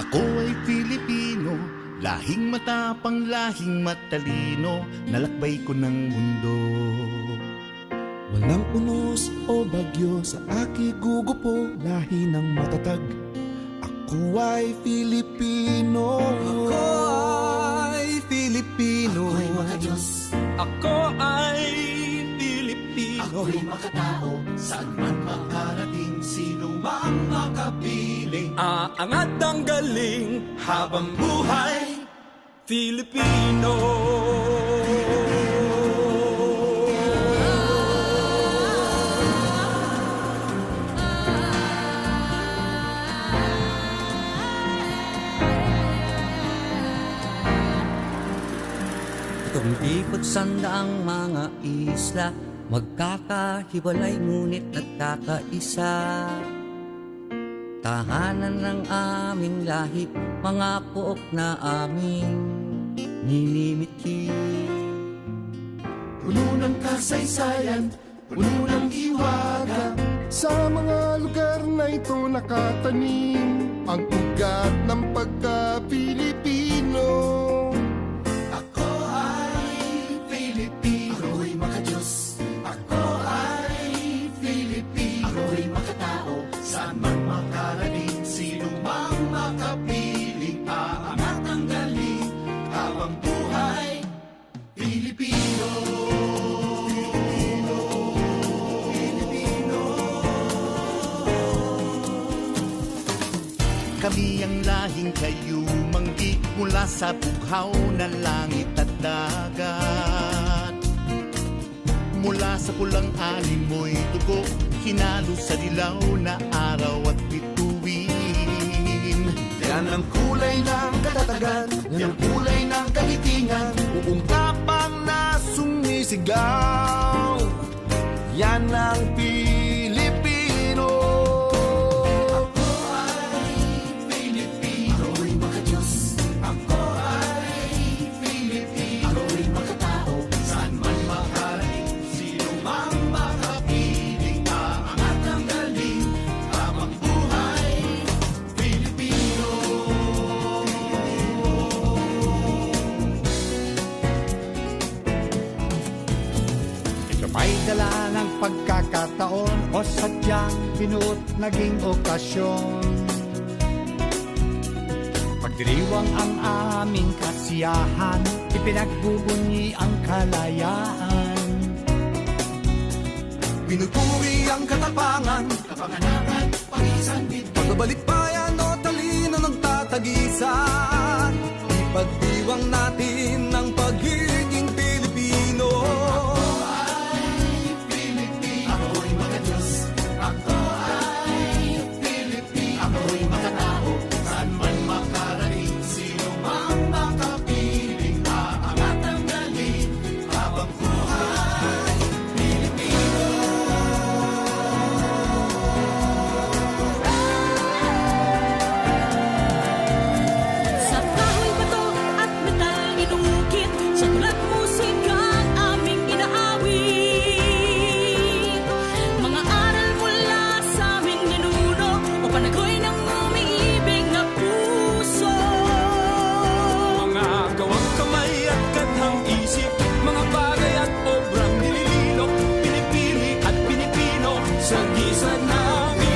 Ako ay Pilipino, lahing matapang, lahing matalino, nalakbay ko ng mundo. Walang unos o bagyo sa aking gugupo, lahi ng matatag. Ako ay Filipino. Ako ay Filipino. Ako'y makadiyos. Ako ay Filipino. Ako'y makatao. Saan man makarating, sino mang makapiling. Aangat ang galing Habang buhay, Filipino. Tumbikot sandaang mga isla, magkakahiwalay ngunit nagkakaisa. Tahanan ng aming lahi, mga pook na aming ninimiti. puno ng kasaysayan, puno ng hiwaga. Sa mga lugar na ito nakatanim ang ugat ng pagka-Pilipino. Ako ay Pilipino. Ako'y makadiyos. Ako ay Pilipino. Ako'y makatao. Saan man makarating, sino mang makapiling. Aangat ang galing habang buhay, Pilipino. Kami ang lahing kayumanggi, mula sa bughaw na langit at dagat. Mula sa pulang alimoy dugo, hinalo sa dilaw na araw at bituin. Yan ang kulay ng katatagan, yan ang kulay ng kahitingan, buong tapang na sumisigaw. Yan ang Pilipino. Ako ay Pilipino. Ako'y makadiyos. Ako ay Pilipino. Ako'y makatao. Saan man makarating, sino mang makapiling. Aangat ang galing habang buhay, Pilipino. Ito ba'y dala ng pagkakataon o sadyang binuot naging okasyon? Pagdiriwang ang aming kasiyahan, ipinagbubunyi ang kalayaan. Pinupuri ang katapangan, Kapanganakan, pag-iisang dito. pagbabalik bayan o talino ng tatagisan. Ipagdiwang natin ang pagiging Pilipino. Ako'y makadiyos. Ako ay Pilipino. Ako'y makatao. Saan man makarating, sino mang makapiling. Aangat ang galing habang buhay, Pilipino. Sa kahoy, bato at metal inukit, sa tulat musika ang aming inaawit. Mga aral mula sa aming ninuno, o panagoy ng umiibig na puso. Mga gawang kamay at kathang isip, mga bagay at obrang nilililok, pinipili at pinipino sa gisa namin.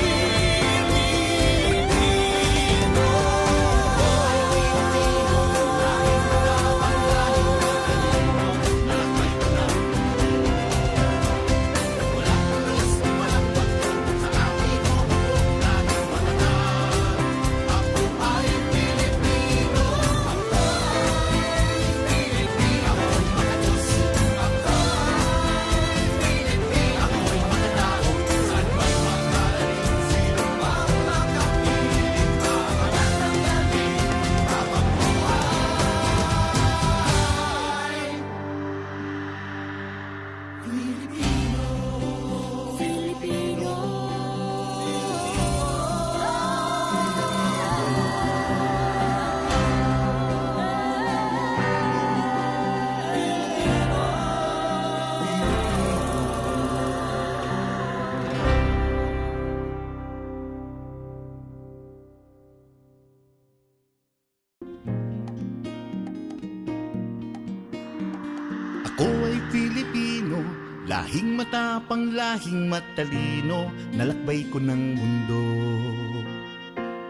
lahing matapang, lahing matalino, nalakbay ko ng mundo.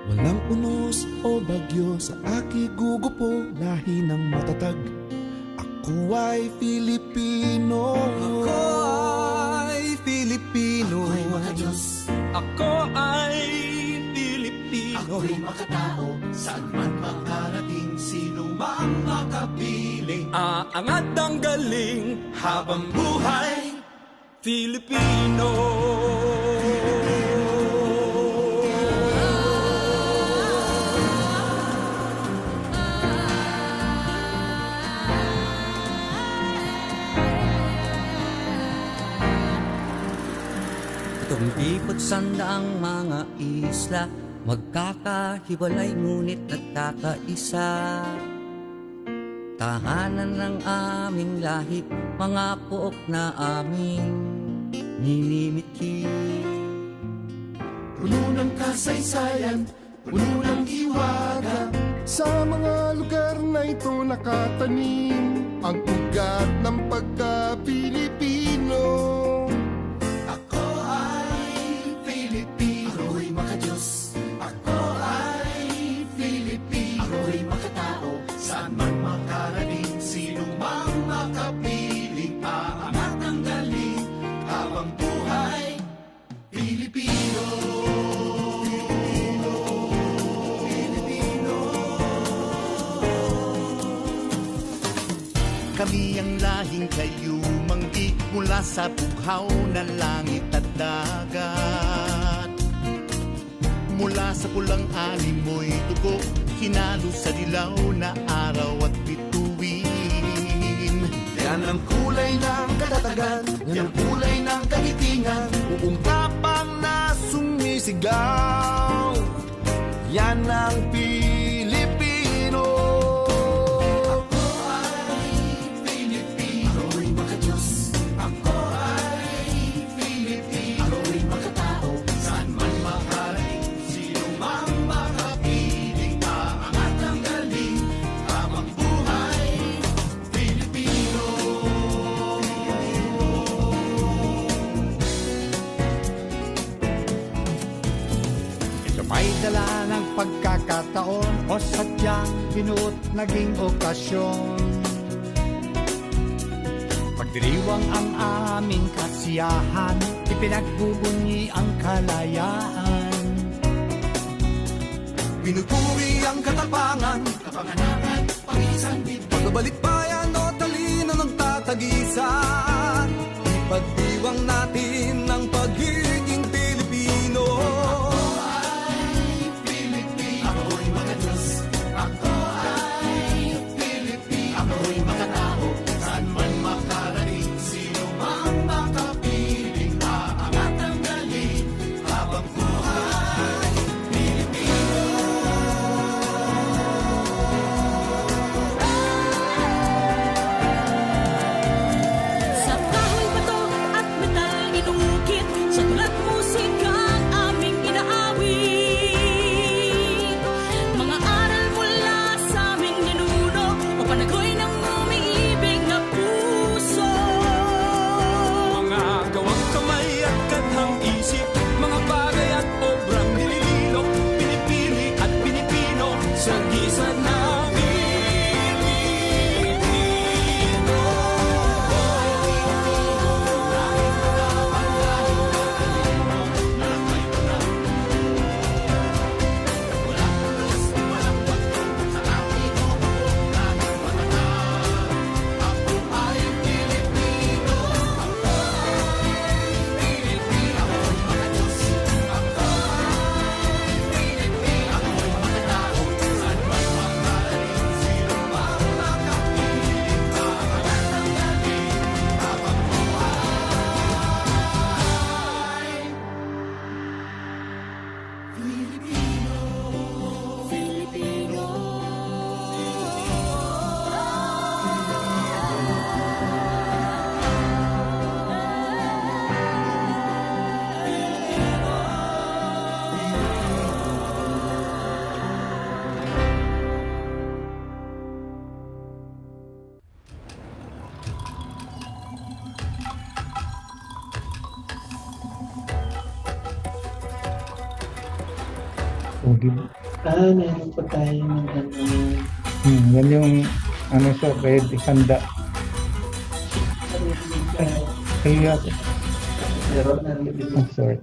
Walang unos o bagyo sa aking gugupo, lahi ng matatag. Ako ay Filipino. Ako ay Filipino. Ako'y mga Diyos, Ako ay Filipino. ako'y makatao, saan man makarating, sino mang makapiling. Aangat ang galing habang buhay Filipino. Tumpikot sandaang mga isla, magkakahiwalay ngunit nagkakaisa. Tahanan ng aming lahi, mga pook na aming ninimithi. Puno ng kasaysayan, puno ng hiwaga. Sa mga lugar na ito nakatanim ang ugat ng pagka-Pilipino. Ako ay Filipino. Ako'y makadiyos. Ako ay Filipino. Ako'y makatao, saan man makarating, sino mang makapiling. Aangat ang galing habang buhay Filipino. Kami ang lahing kayumanggi, mula sa bughaw na langit at dagat. Mula sa pulang animoy dugo, hinalo sa dilaw na araw at bituin. Yan ang kulay ng katatagan, yan ang kulay ng kagitingan. Buong tapang na sumisigaw, yan ang Pilipino. Ako ay Filipino. Ako'y makadiyos. Ako ay Filipino. Ako'y makatao, saan man makarating, sino mang makapiling. Aangat ang galing habang buhay Filipino. Ito may dala ng pagkakataon o sadyang binuot naging okasyon. Pagdiriwang ang aming kasiyahan, ipinagbubunyi ang kalayaan. Pinupuri ang katapangan, Kapanganakan, pag-isang bibig. pagbabalik bayan o talino ng tatagisan. Ipagdiwang natin ang pagiging Pilipino. Ako'y makadiyos. Ako ay Filipino. Ako'y makatao, saan man makarating, sino mang makapiling. Aangat ang galing habang buhay Pilipino. Sa Ugi. Meron po tayo ng Yan yung ano siya, ready, handa. Kaya, meron na rin. I'm sorry.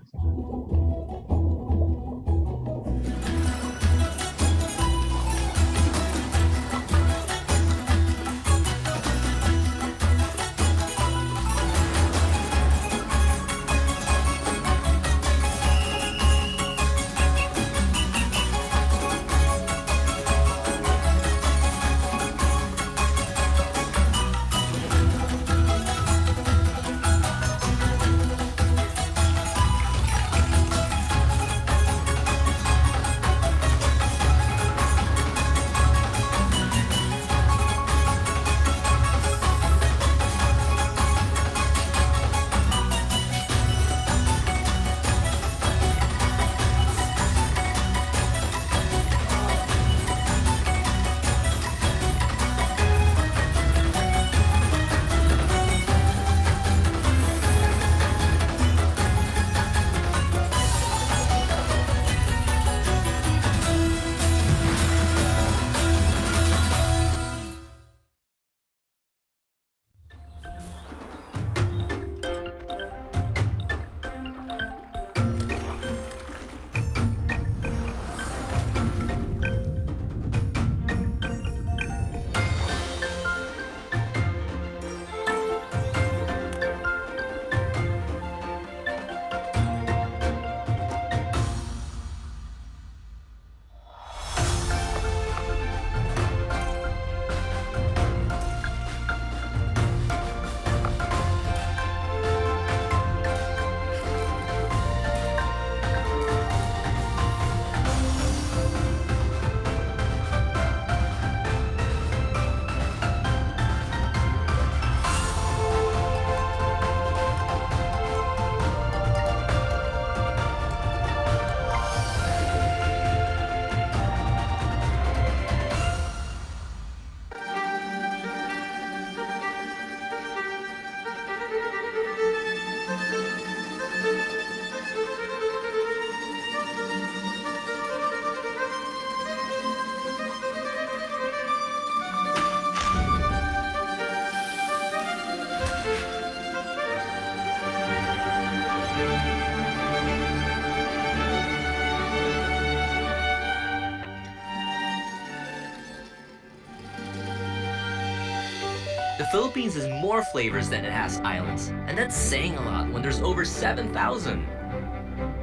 The Philippines has more flavors than it has islands, and that's saying a lot when there's over 7,000.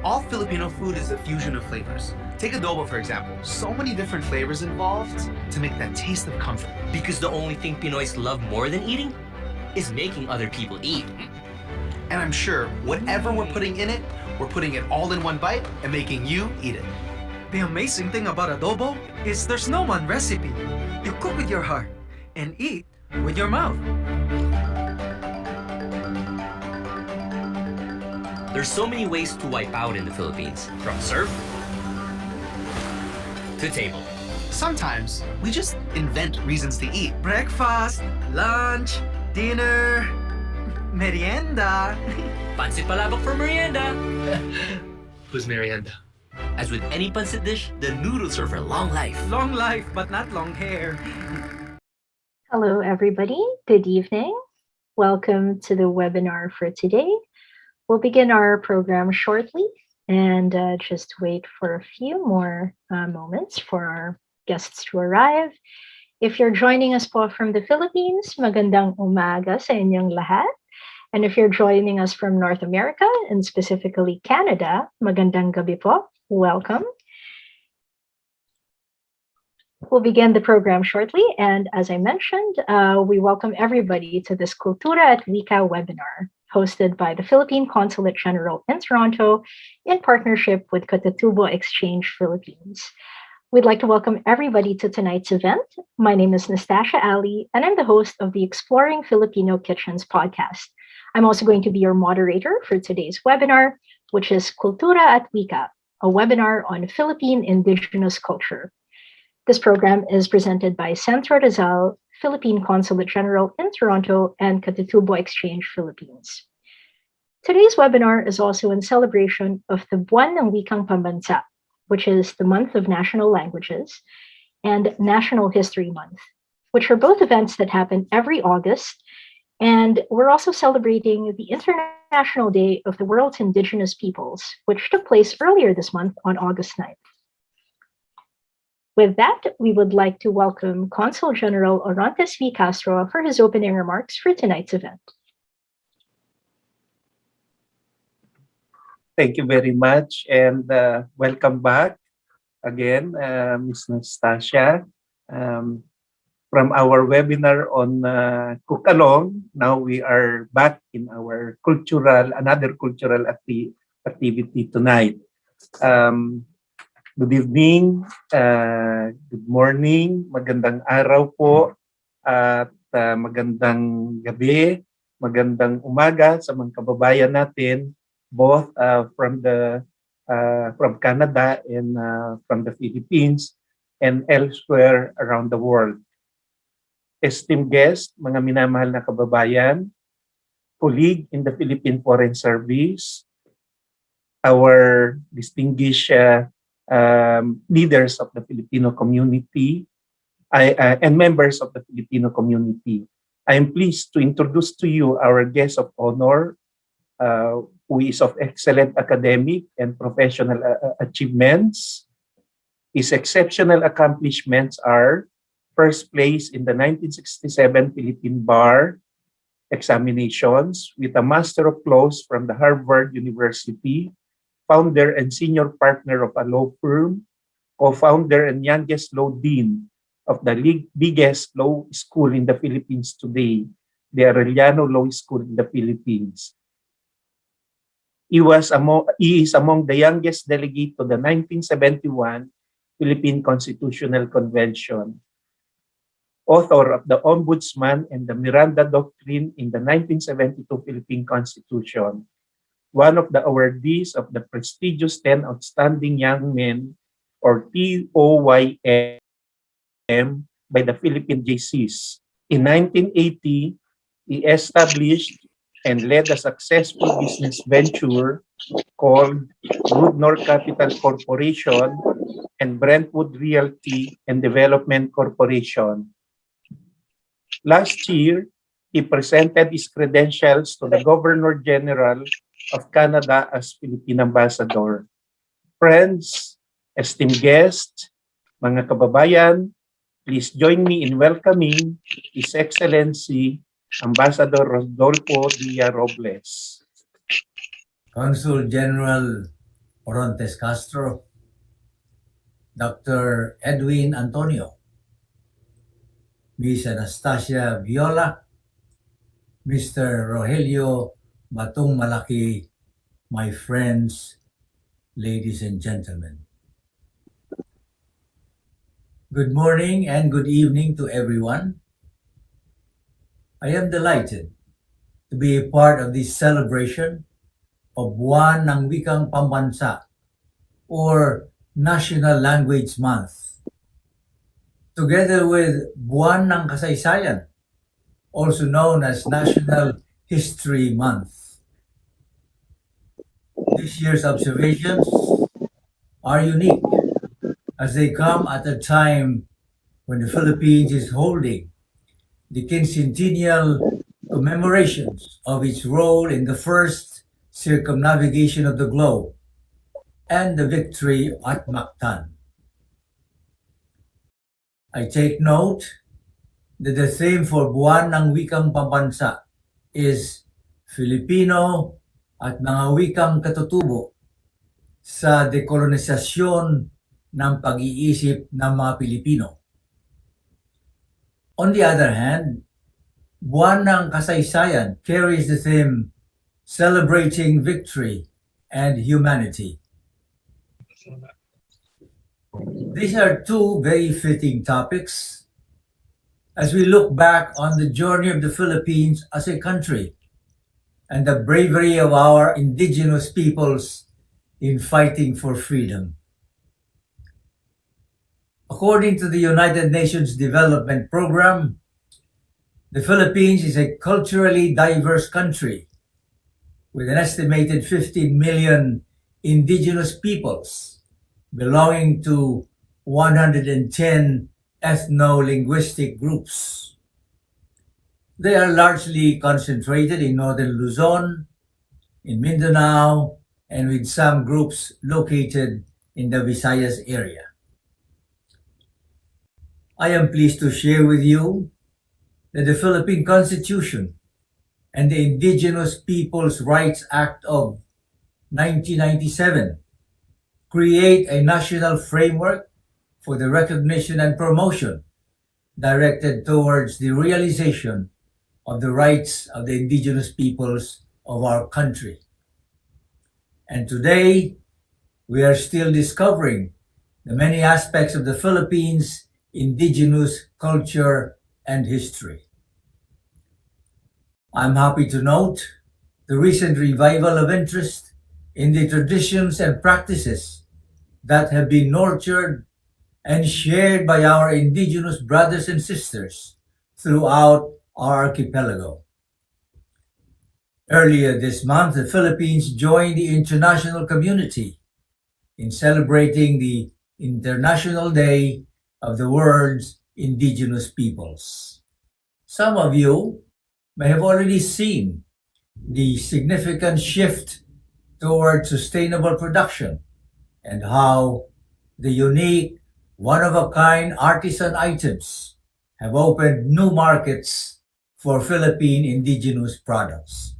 All Filipino food is a fusion of flavors. Take adobo, for example. So many different flavors involved to make that taste of comfort. Because the only thing Pinoys love more than eating is making other people eat. And I'm sure whatever we're putting in it, we're putting it all in one bite and making you eat it. The amazing thing about adobo is there's no one recipe. You cook with your heart and eat with your mouth. There's so many ways to wipe out in the Philippines, from serve to table. Sometimes we just invent reasons to eat. Breakfast, lunch, dinner, merienda. Pancit palabok for merienda. Who's merienda? As with any pancit dish, the noodles are for long life. Long life, but not long hair. Hello, everybody. Good evening. Welcome to the webinar for today. We'll begin our program shortly and just wait for a few more moments for our guests to arrive. If you're joining us po from the Philippines, magandang umaga sa inyong lahat. And if you're joining us from North America and specifically Canada, magandang gabi po. Welcome. We'll begin the program shortly, and as I mentioned, we welcome everybody to this Kultura at Wika webinar, hosted by the Philippine Consulate General in Toronto in partnership with Katatubo Exchange Philippines. We'd like to welcome everybody to tonight's event. My name is Nastasia Ali, and I'm the host of the Exploring Filipino Kitchens podcast. I'm also going to be your moderator for today's webinar, which is Kultura at Wika, a webinar on Philippine Indigenous culture. This program is presented by Centro Rizal, Philippine Consulate General in Toronto, and Katitubo Exchange Philippines. Today's webinar is also in celebration of the Buwan ng Wikang Pambansa, which is the month of national languages, and National History Month, which are both events that happen every August. And we're also celebrating the International Day of the World's Indigenous Peoples, which took place earlier this month on August 9th. With that, we would like to welcome Consul General Orontes V. Castro for his opening remarks for tonight's event. Thank you very much, and welcome back again, Ms. Nastasia. From our webinar on Cook Along, now we are back in our another cultural activity tonight. Good evening, good morning, magandang araw po, at magandang gabi, magandang umaga sa mga kababayan natin, both from Canada and from the Philippines and elsewhere around the world. Esteemed guests, mga minamahal na kababayan, colleague in the Philippine Foreign Service, our distinguished leaders of the Filipino community, and members of the Filipino community. I am pleased to introduce to you our guest of honor, who is of excellent academic and professional achievements. His exceptional accomplishments are first place in the 1967 Philippine Bar examinations with a Master of Laws from the Harvard University, founder and senior partner of a law firm, co-founder and youngest law dean of the biggest law school in the Philippines today, the Arellano Law School in the Philippines. He is among the youngest delegate to the 1971 Philippine Constitutional Convention, author of the Ombudsman and the Miranda Doctrine in the 1972 Philippine Constitution, one of the awardees of the prestigious 10 Outstanding Young Men, or TOYM, by the Philippine JCs. In 1980, he established and led a successful business venture called Woodnor Capital Corporation and Brentwood Realty and Development Corporation. Last year, he presented his credentials to the Governor General of Canada as Philippine Ambassador. Friends, esteemed guests, mga kababayan, please join me in welcoming His Excellency Ambassador Rodolfo Dia Robles. Consul General Orontes Castro, Dr. Edwin Antonio, Ms. Anastasia Viola, Mr. Rogelio Batong Malaki, my friends, ladies and gentlemen. Good morning and good evening to everyone. I am delighted to be a part of this celebration of Buwan ng Wikang Pambansa, or National Language Month, together with Buwan ng Kasaysayan, also known as National History Month. This year's observations are unique as they come at a time when the Philippines is holding the quincentennial commemorations of its role in the first circumnavigation of the globe and the victory at Mactan. I take note that the theme for Buwan ng Wikang Pambansa is Filipino at mga wikang katutubo sa dekolonisasyon ng pag-iisip ng mga Pilipino. On the other hand, Buwan ng Kasaysayan carries the theme celebrating victory and humanity. These are two very fitting topics as we look back on the journey of the Philippines as a country and the bravery of our indigenous peoples in fighting for freedom. According to the United Nations Development Program, the Philippines is a culturally diverse country with an estimated 15 million indigenous peoples belonging to 110 ethno-linguistic groups. They are largely concentrated in northern Luzon, in Mindanao, and with some groups located in the Visayas area. I am pleased to share with you that the Philippine Constitution and the Indigenous Peoples' Rights Act of 1997 create a national framework for the recognition and promotion directed towards the realization of the rights of the indigenous peoples of our country. And today, we are still discovering the many aspects of the Philippines' indigenous culture and history. I'm happy to note the recent revival of interest in the traditions and practices that have been nurtured and shared by our indigenous brothers and sisters throughout our archipelago. Earlier this month, the Philippines joined the international community in celebrating the International Day of the World's Indigenous Peoples. Some of you may have already seen the significant shift toward sustainable production and how the unique, one-of-a-kind artisan items have opened new markets for Philippine indigenous products.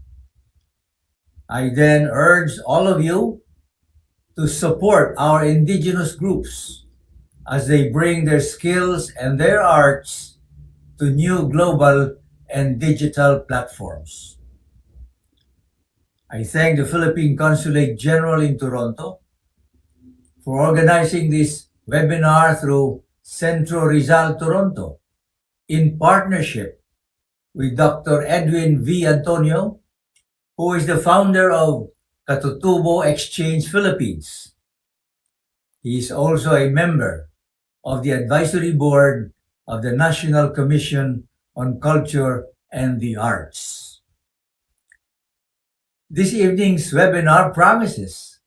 I then urge all of you to support our indigenous groups as they bring their skills and their arts to new global and digital platforms. I thank the Philippine Consulate General in Toronto for organizing this webinar through Centro Rizal, Toronto, in partnership with Dr. Edwin V. Antonio, who is the founder of Katutubo Exchange Philippines. He is also a member of the advisory board of the National Commission on Culture and the Arts. This evening's webinar promises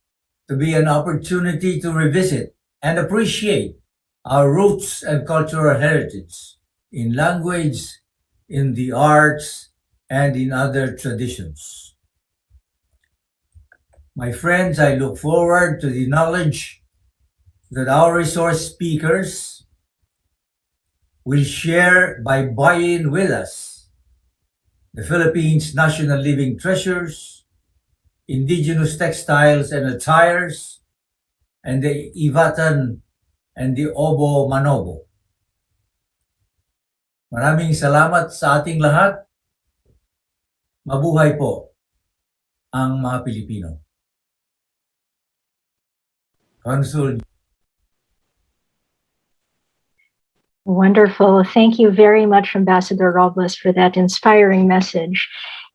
to be an opportunity to revisit and appreciate our roots and cultural heritage in language, in the arts, and in other traditions. My friends, I look forward to the knowledge that our resource speakers will share by buying with us the Philippines' national living treasures, indigenous textiles and attires, and the Ivatan and the Obo Manobo. Maraming salamat sa ating lahat. Mabuhay po ang mga Pilipino. Consul. Wonderful. Thank you very much, Ambassador Robles, for that inspiring message.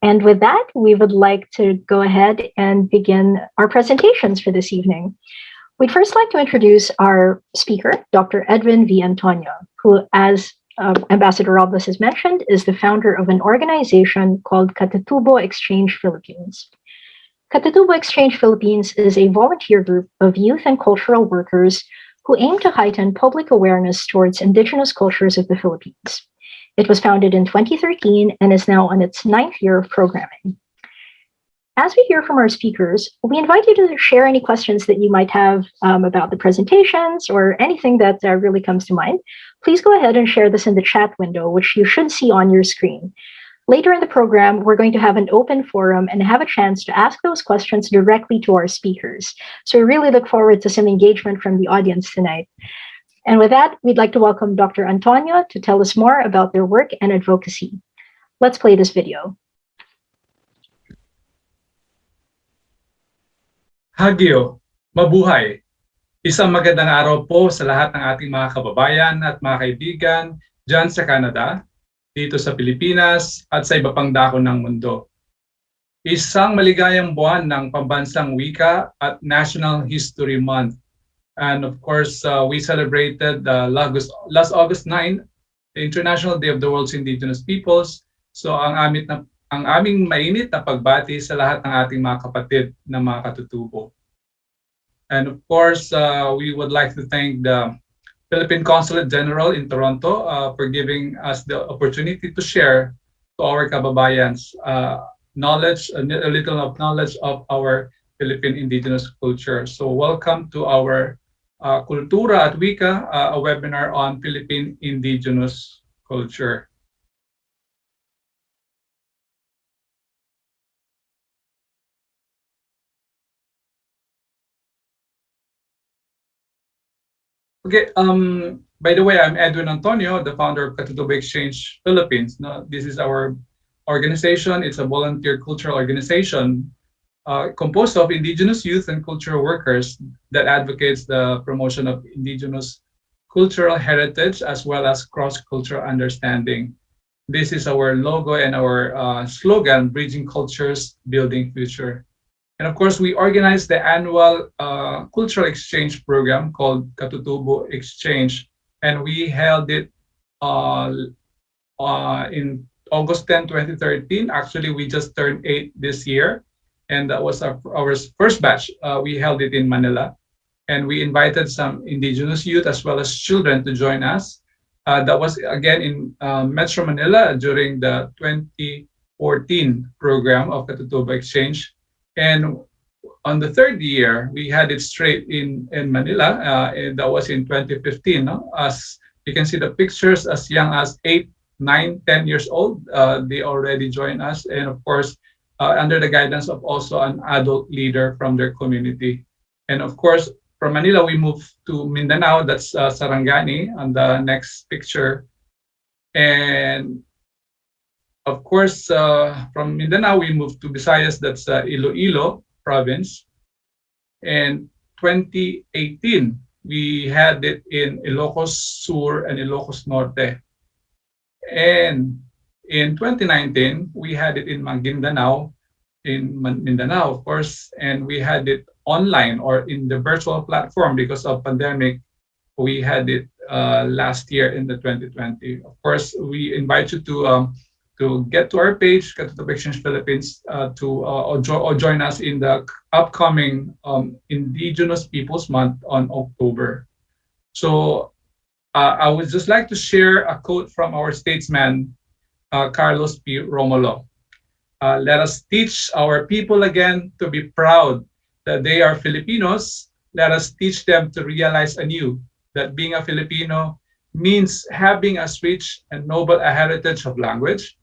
And with that, we would like to go ahead and begin our presentations for this evening. We'd first like to introduce our speaker, Dr. Edwin V. Antonio, who, as Ambassador Robles has mentioned, is the founder of an organization called Katutubo Exchange Philippines. Katutubo Exchange Philippines is a volunteer group of youth and cultural workers who aim to heighten public awareness towards indigenous cultures of the Philippines. It was founded in 2013 and is now on its 9th year of programming. As we hear from our speakers, we invite you to share any questions that you might have about the presentations or anything that really comes to mind. Please go ahead and share this in the chat window, which you should see on your screen. Later in the program, we're going to have an open forum and have a chance to ask those questions directly to our speakers. So we really look forward to some engagement from the audience tonight. And with that, we'd like to welcome Dr. Antonio to tell us more about their work and advocacy. Let's play this video. Hagyo, mabuhay! Isang magandang araw po sa lahat ng ating mga kababayan at mga kaibigan dyan sa Canada, dito sa Pilipinas at sa iba pang dako ng mundo. Isang maligayang buwan ng pambansang wika at National History Month. And of course, we celebrated last August 9, the International Day of the World's Indigenous Peoples. So ang aming mainit na pagbati sa lahat ng ating mga kapatid na mga katutubo. And of course, we would like to thank the Philippine Consulate General in Toronto for giving us the opportunity to share to our kababayans knowledge, a little of knowledge of our Philippine Indigenous culture. So welcome to our Kultura at Wika, a webinar on Philippine Indigenous culture. Okay, by the way, I'm Edwin Antonio, the founder of Katutubo Exchange Philippines. No, this is our organization. It's a volunteer cultural organization composed of indigenous youth and cultural workers that advocates the promotion of indigenous cultural heritage as well as cross-cultural understanding. This is our logo and our slogan, Bridging Cultures, Building Future. And of course, we organized the annual cultural exchange program called Katutubo Exchange, and we held it uh, in August 10, 2013. Actually, we just turned 8 this year, and that was our first batch. We held it in Manila, and we invited some indigenous youth as well as children to join us. That was again in Metro Manila during the 2014 program of Katutubo Exchange. And on the third year, we had it straight in Manila, and that was in 2015. No? As you can see the pictures, as young as 8, 9, 10 years old, they already joined us. And of course, under the guidance of also an adult leader from their community. And of course, from Manila, we moved to Mindanao, that's Sarangani on the next picture. And of course, from Mindanao, we moved to Visayas, that's Iloilo province. And 2018, we had it in Ilocos Sur and Ilocos Norte. And in 2019, we had it in Maguindanao, in Mindanao, of course, and we had it online or in the virtual platform because of pandemic. We had it last year in the 2020. Of course, we invite you to get to our page, get to the Exchange Philippines, or join us in the upcoming Indigenous Peoples Month on October. So I would just like to share a quote from our statesman, Carlos P. Romulo. Let us teach our people again to be proud that they are Filipinos. Let us teach them to realize anew that being a Filipino means having as rich and noble a heritage of language,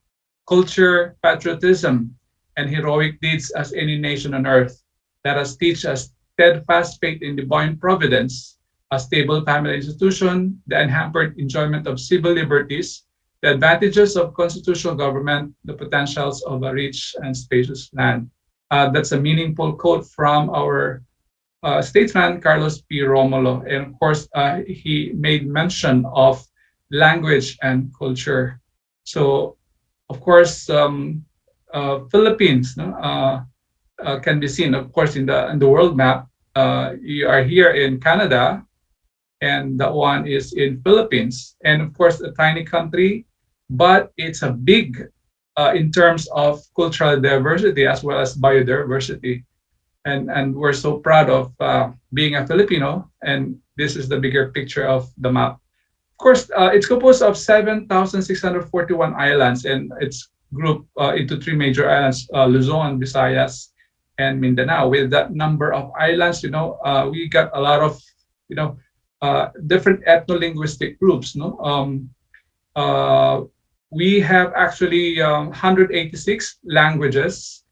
culture, patriotism, and heroic deeds as any nation on earth. Let us teach a steadfast faith in divine providence, a stable family institution, the unhampered enjoyment of civil liberties, the advantages of constitutional government, the potentials of a rich and spacious land. That's a meaningful quote from our statesman, Carlos P. Romulo. And of course, he made mention of language and culture. So, of course, Philippines can be seen, of course, in the world map. You are here in Canada, and that one is in Philippines. And of course, a tiny country, but it's a big in terms of cultural diversity as well as biodiversity. And we're so proud of being a Filipino, and this is the bigger picture of the map. Of course, it's composed of 7,641 islands, and it's grouped into three major islands, Luzon, Visayas, and Mindanao. With that number of islands, we got a lot of, different ethno-linguistic groups. We have actually 186 languages,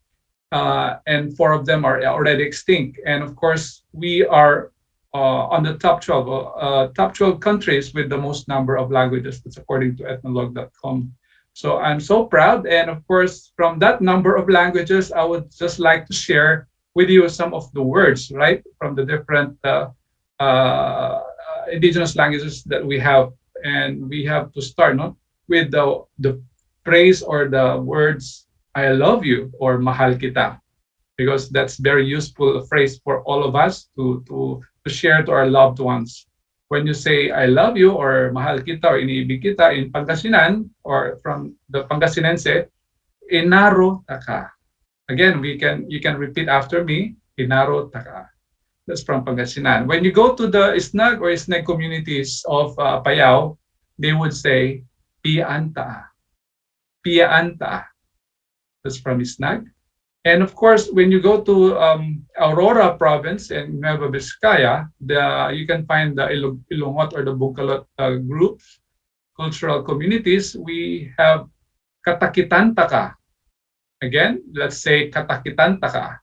and 4 of them are already extinct. And of course, we are on the top 12 countries with the most number of languages. That's according to ethnologue.com. So I'm so proud. And of course, from that number of languages, I would just like to share with you some of the words, right, from the different indigenous languages that we have. And we have to start with the phrase or the words, I love you or mahal kita, because that's very useful phrase for all of us to share to our loved ones. When you say I love you or mahal kita or iniibig kita in Pangasinan or from the Pangasinense, inaro taka. Again, you can repeat after me, inaro taka. That's from Pangasinan. When you go to the Isnag or Isnag communities of Payao, they would say Pianta. Pianta. That's from Isnag. And of course, when you go to Aurora province in Nueva Vizcaya, you can find the Ilongot or the Bungkalot groups, cultural communities. We have Katakitantaka. Again, let's say Katakitantaka.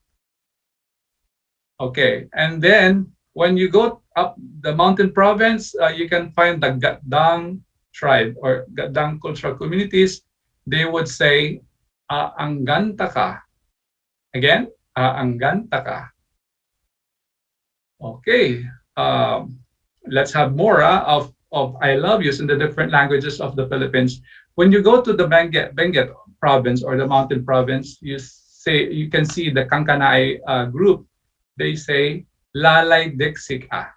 Okay, and then when you go up the mountain province, you can find the Gadang tribe or Gadang cultural communities. They would say Aangantaka. Again, Aangantaka. Okay, let's have more of I love yous in the different languages of the Philippines. When you go to the Benguet province or the mountain province, you can see the Kankanai group. They say Lalay Dexika.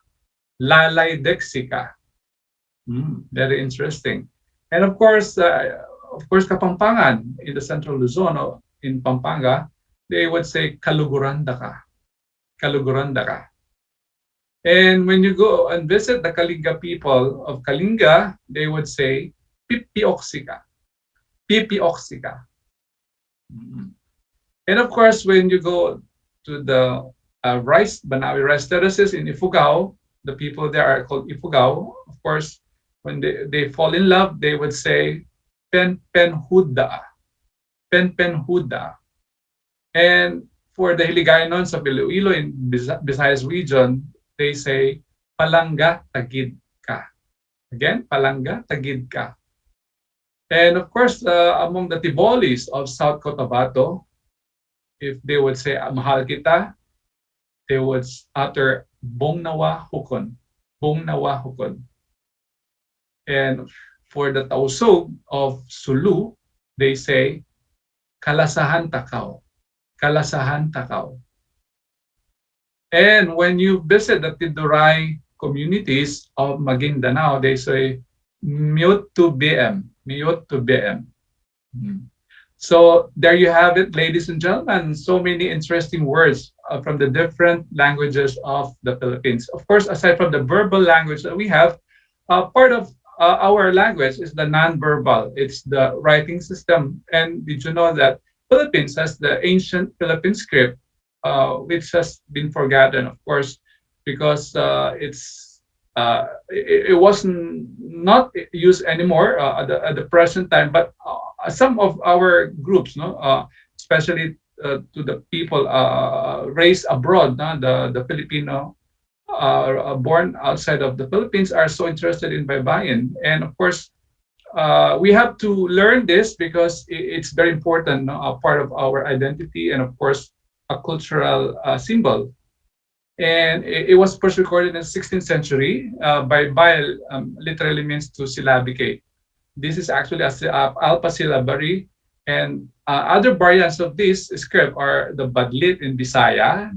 Lalay Dexika. Very interesting. And of course, Kapampangan in the central Luzon in Pampanga, they would say Kalugurandaka. Kalugurandaka. And when you go and visit the Kalinga people of Kalinga, they would say Pipioxika. Pipioxika. And of course, when you go to the Banawi rice terraces in Ifugao, the people there are called Ifugao. Of course, when they fall in love, they would say Penpenhuda. Penpenhuda. And for the Hiligaynon of Iloilo in Visayas region, they say Palanga Tagid Ka. Again, Palanga Tagid Ka. And of course, among the Tibolis of South Cotabato, if they would say Mahal Kita, they would utter Bong Nawa Hukon. Bong Nawa Hukon. And for the Tausug of Sulu, they say Kalasahan Takaw. Kalasahan Takaw. And when you visit the Tiduray communities of Maguindanao, they say Mute to BM. Mute to BM. So there you have it, ladies and gentlemen. So many interesting words from the different languages of the Philippines. Of course, aside from the verbal language that we have, part of our language is the non-verbal. It's the writing system. And did you know that Philippines has the ancient Philippine script, which has been forgotten, of course, because it was not used anymore at the present time. But some of our groups, especially to the people raised abroad, the Filipino born outside of the Philippines, are so interested in baybayin. And of course, we have to learn this because it's very important, a part of our identity, and of course, a cultural symbol. And it was first recorded in the 16th century. Baybayil literally means to syllabicate. This is actually a alpha syllabary. And other variants of this script are the Badlit in Bisaya,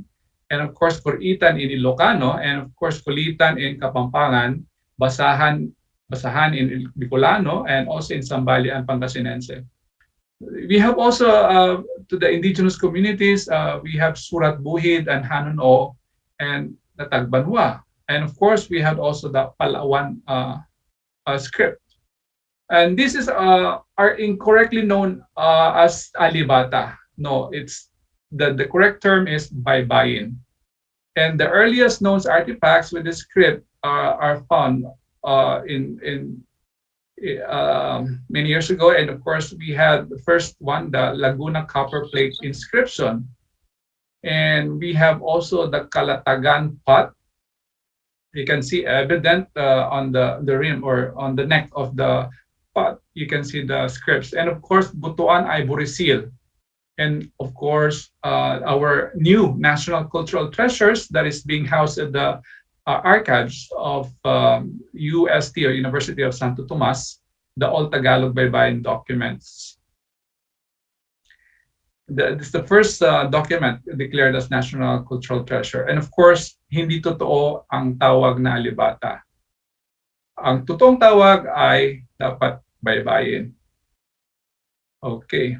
and of course, Kuritan in Ilocano, and of course, Kulitan in Kapampangan, Basahan in Bicolano, and also in Sambalian, Pangasinense. We have also, to the indigenous communities, we have Surat Buhid and Hanuno and the Tagbanwa. And of course, we have also the Palawan script. And this is are incorrectly known as Alibata. No, it's the correct term is Baybayin. And the earliest known artifacts with this script are found in many years ago. And of course, we had the first one, the Laguna copper plate inscription. And we have also the Kalatagan pot. You can see evident on the rim or on the neck of the pot. You can see the scripts. And of course, Butuan Ivory Seal. And of course, our new national cultural treasures that is being housed at the archives of UST or University of Santo Tomas, the All Tagalog Baybayin documents. This is the first document declared as national cultural treasure. And of course, hindi totoo ang tawag na alibata. Ang totoong tawag ay dapat baybayin. Okay.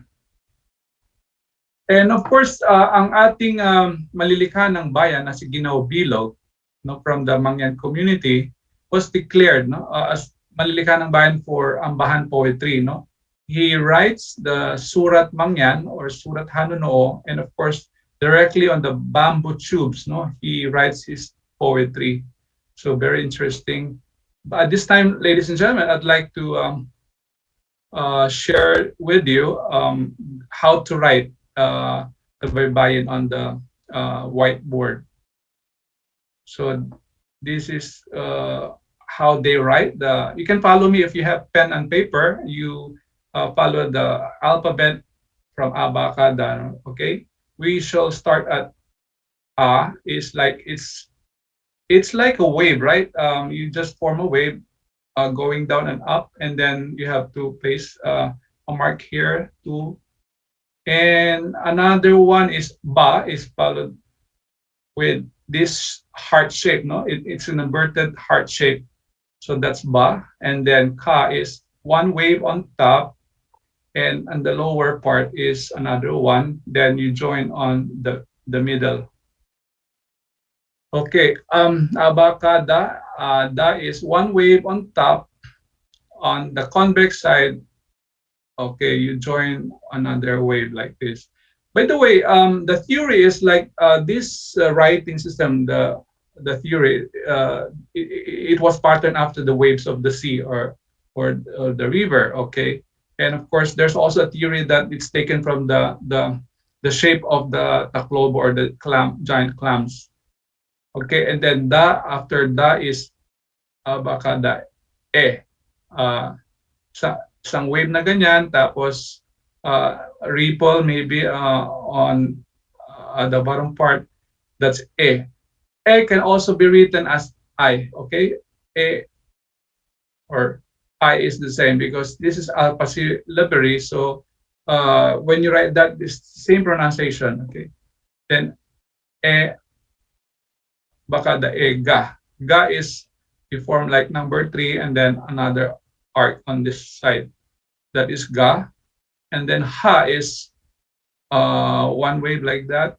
And of course, ang ating malilikha ng bayan na si Ginao Bilog, no, from the Mangyan community was declared, no, as malilikha ng bayan for ambahan poetry. No? He writes the Surat Mangyan or Surat Hanunoo, and of course, directly on the bamboo tubes, no, he writes his poetry. So very interesting. But at this time, ladies and gentlemen, I'd like to share with you how to write the baybayin on the whiteboard. So this is how they write. You can follow me if you have pen and paper. You follow the alphabet from abacada. Okay, we shall start at a. Is like it's like a wave, right? You just form a wave going down and up, and then you have to place a mark here too. And another one is ba is followed with this heart shape. No, it's an inverted heart shape. So that's ba. And then ka is one wave on top, and the lower part is another one. Then you join on the middle. Okay, abacada, da is one wave on top. On the convex side, okay, you join another wave like this. By the way, the theory is like this writing system, the theory, it was patterned after the waves of the sea or the river, okay? And of course, there's also a theory that it's taken from the shape of the tacloba or the giant clams. Okay, and then da, after da is abacada, isang wave na ganyan, tapos ripple maybe on the bottom part, that's e. E can also be written as I, okay? E or I is the same because this is alpha-syllabary, so when you write that, it's the same pronunciation, okay? Then e, bakada e, ga. Ga is you form like number 3 and then another arc on this side. That is ga. And then ha is one wave like that.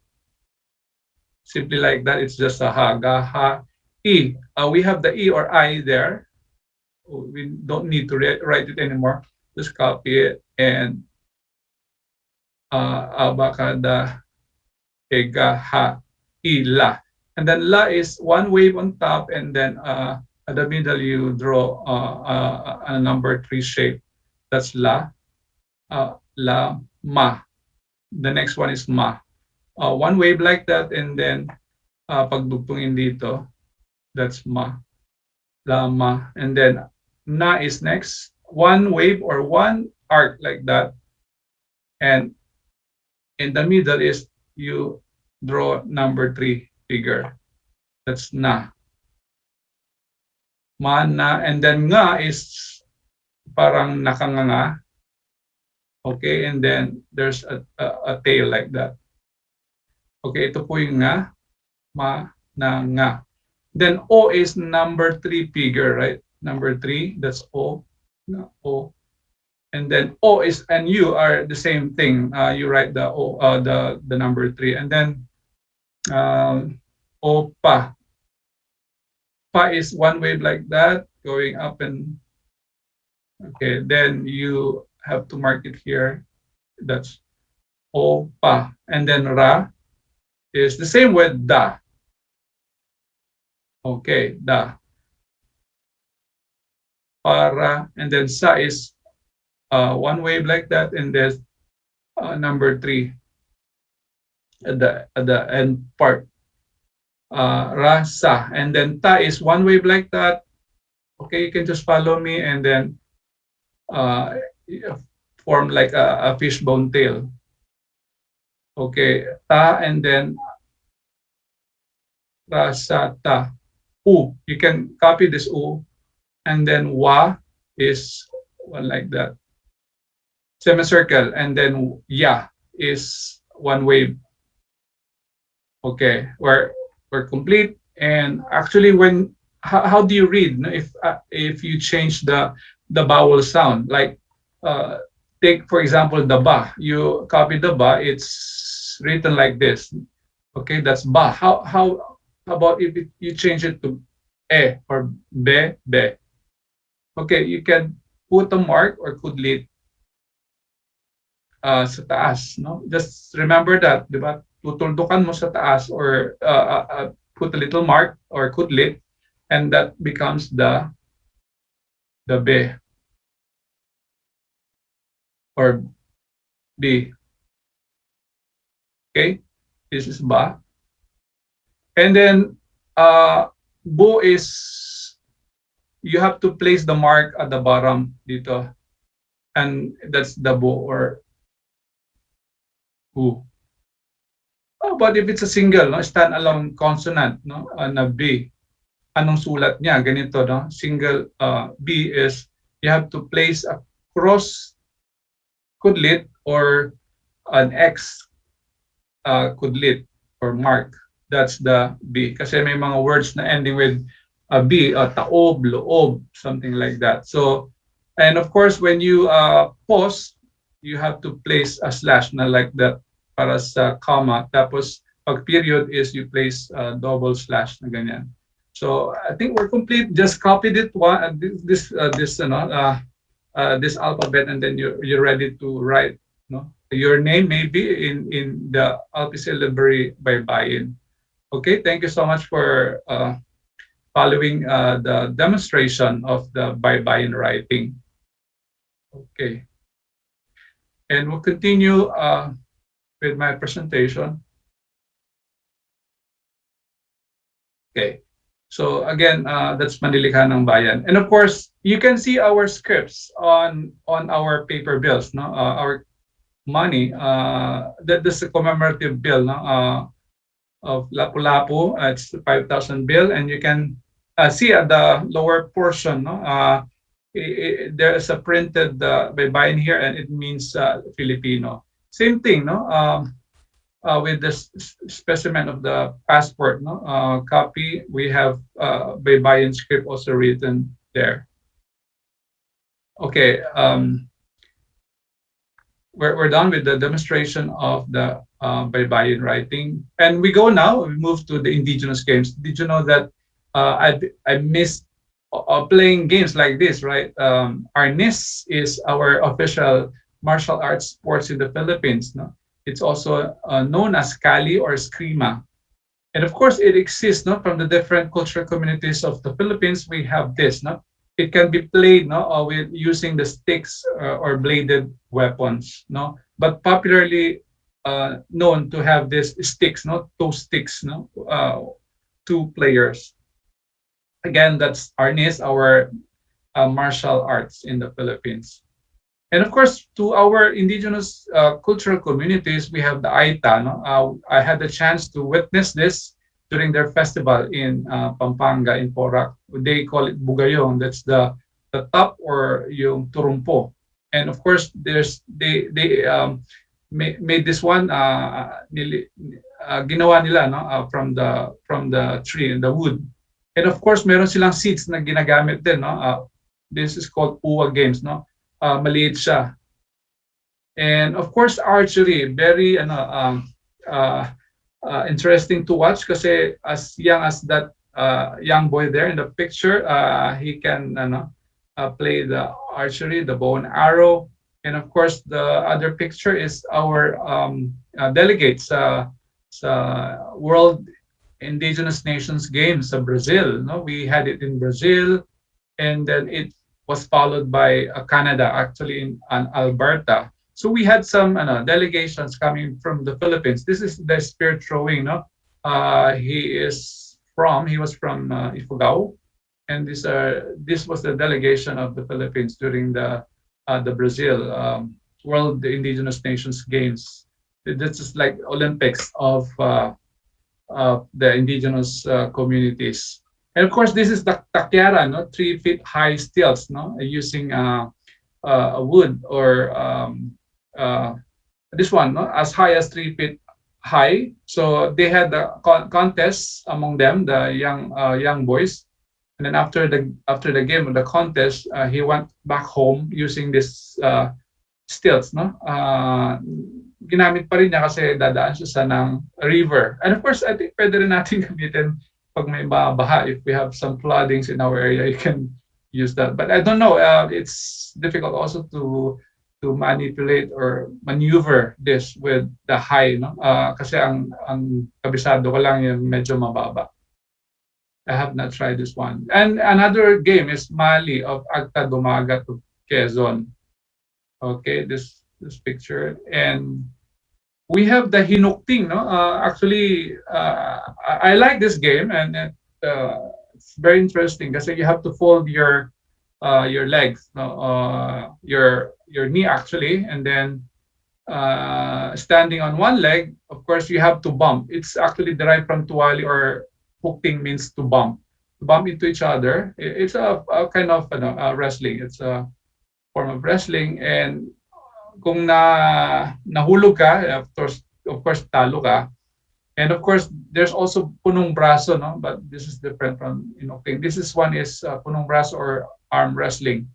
Simply like that, it's just a ha, ga, ha, e. We have the e or I there. We don't need to write it anymore. Just copy it and abacada, e, ga, ha, e, la. And then la is one wave on top, and then at the middle you draw a number 3 shape. That's la. La, ma. The next one is ma. One wave like that, and then pagdugtungin dito, that's ma. La, ma. And then na is next. One wave or one arc like that. And in the middle is you draw number 3 figure. That's na. Ma, na. And then nga is parang nakanganga. Okay, and then there's a tail like that. Okay, ito po yung nga, ma, na, nga. Then O is number 3 figure, right? Number 3, that's O. O. And then O is and U are the same thing. You write the O, the number 3, and then O pa. Pa is one wave like that, going up and okay. Then you have to mark it here. That's O pa, and then ra is the same with da. Okay, da. Para, and then sa is one wave like that, and there's number 3 at the end part. Ra, sa, and then ta is one wave like that. Okay, you can just follow me, and then form like a fishbone tail. Okay, ta, and then ra, sa, ta. U, you can copy this u, and then wa is one like that. Semicircle, and then ya is one wave. Okay, we're complete. And actually, when how do you read if you change the vowel sound? Like take for example the ba. You copy the ba. It's it's written like this. Okay, that's ba. How about if you change it to or be? Okay, you can put a mark or kudlit sa taas, no? Just remember that, di ba? Tutuldukan mo sa taas or put a little mark or kudlit, and that becomes the be or b. Okay, this is ba. And then bu is you have to place the mark at the bottom dito, and that's the bu or bu. Oh, but if it's a single, no, stand-alone consonant, no, na B, anong sulat niya? Ganito, no? Single B is you have to place a cross kudlit or an X kudlit or mark. That's the B. Kasi may mga words na ending with a B, taob, loob, something like that. So, and of course, when you pause, you have to place a slash na like that para sa comma. Tapos, pag period is you place double slash na ganyan. So, I think we're complete. Just copied it this alphabet, and then you're ready to write, no, your name maybe in the Alpisi Library by Bayin. Okay, thank you so much for following the demonstration of the Bayin writing. Okay, and we'll continue with my presentation. Okay, so again, that's Manlilikha ng Bayan, and of course, you can see our scripts on our paper bills, no, our money. This is a commemorative bill, no, of Lapu-Lapu. It's 5,000 bill, and you can see at the lower portion, no, there is a printed baybayin here, and it means Filipino. Same thing, no, with the specimen of the passport, no, copy, we have baybayin script also written there. Okay, we're done with the demonstration of the baybayin writing, and we move to the indigenous games. Did you know that I missed playing games like this, right? Arnis is our official martial arts sports in the Philippines, no? It's also known as Kali or Eskrima. And of course, it exists, no, from the different cultural communities of the Philippines. We have this, no? It can be played, no, with using the sticks or bladed weapons, no? But popularly known to have this sticks, no, two sticks, no, two players. Again, that's Arnis, our martial arts in the Philippines. And of course, to our indigenous cultural communities, we have the Aita. No? I had the chance to witness this during their festival in Pampanga, in Porac. They call it Bugayong. That's the top or yung turumpo. And of course, they made this one ginawa nila, no, from the tree and the wood. And of course, meron silang seeds na ginagamit din, no. This is called Uwa games, no. Maliit siya. And of course, archery, very interesting to watch kasi as young as that young boy there in the picture, he can play the archery, the bow and arrow. And of course, the other picture is our delegates sa World Indigenous Nations Games sa Brazil. No? We had it in Brazil, and then it was followed by Canada, actually in Alberta. So we had some delegations coming from the Philippines. This is the spear throwing. No, he was from Ifugao, and this was the delegation of the Philippines during the Brazil World Indigenous Nations Games. This is like Olympics of the indigenous communities. And of course, this is the takyara, no, 3 feet high stilts, no, using wood or this one, no, as high as 3 feet high. So they had the contests among them, the young boys. And then after the game of the contest, he went back home using this stilts, no, ginamit pa rin niya kasi dadaan siya sa ng river. And of course, I think pwede rin natin gamitin pag may baha. If we have some floodings in our area, you can use that. But I don't know, it's difficult also to manipulate or maneuver this with the high, no? Kasi ang kabisado ko lang yung medyo mababa. I have not tried this one. And another game is Mali of Agta Dumagat of Quezon. Okay, this picture. And we have the Hinukting, no? Actually, I like this game, and it's very interesting kasi you have to fold your legs, no? Your knee actually, and then standing on one leg, of course, you have to bump. It's actually derived from tuwali, or hukting means to bump into each other. It's a kind of wrestling. It's a form of wrestling, and kung nahulog ka, of course talo ka. And of course, there's also punong braso, no? But this is different from hukting. This one is punong braso or arm wrestling.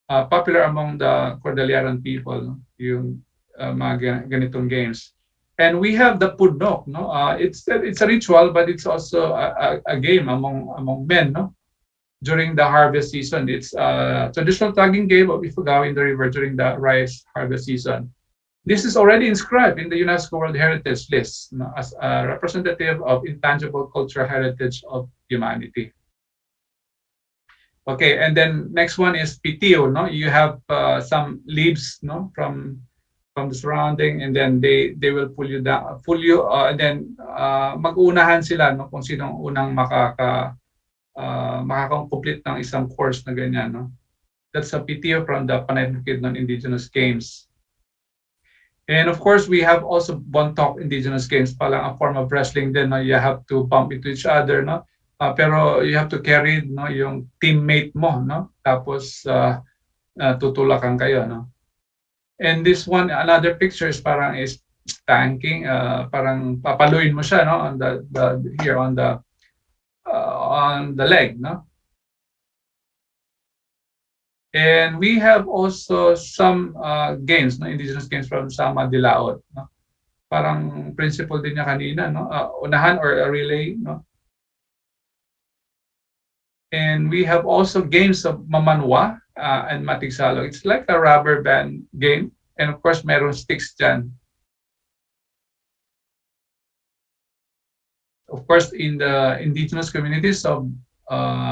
Popular among the Cordilleran people, no? Yung mga ganitong games. And we have the pudnok, no? It's a ritual, but it's also a game among men, no? During the harvest season, it's a traditional tagging game of Ifugao in the river during the rice harvest season. This is already inscribed in the UNESCO World Heritage List, no? As a representative of intangible cultural heritage of humanity. Okay, and then next one is pitio, no? You have some leaves, no, from the surrounding, and then they will pull you down, and then mag-uunahan sila, no, kung sinong unang makaka-complete ng isang course na ganyan, no. That's a pitio from the Panay Bukidnon Indigenous Games. And of course, we have also Bontoc Indigenous Games, palang a form of wrestling din, no. You have to bump into each other, no. Pero you have to carry, no, yung teammate mo, no. Tapos tutulakan kayo, no. And this one, another picture is parang is stanking, parang papaluin mo siya, no, on the here on the leg, no. And we have also some games, no, indigenous games from Sama Dilaot, no. Parang principle din niya kanina, no, unahan or a relay, no. And we have also games of Mamanwa and Matigsalo. It's like a rubber band game. And of course, meron sticks dyan. Of course, in the indigenous communities of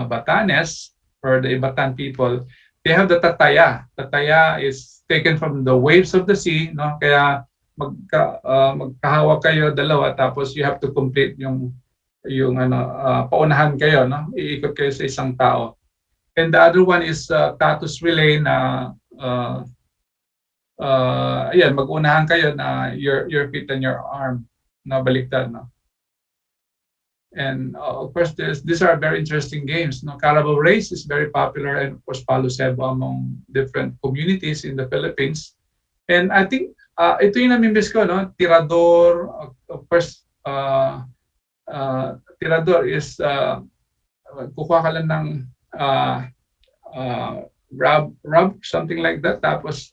Batanes, or the Ibatan people, they have the tataya. Tataya is taken from the waves of the sea, no? Kaya magkahawak kayo dalawa, tapos you have to complete yung paunahan kayo, no? Iikot kayo sa isang tao. And the other one is status relay na ayan, mag-unahan kayo na your feet and your arm na baliktad, no? And of course, these are very interesting games, no? Carabao race is very popular, and of course, Palo Sebo among different communities in the Philippines. And I think ito yung namimiss ko, no? Tirador, of course, tirador is kukuha ka lang ng rub, something like that, tapos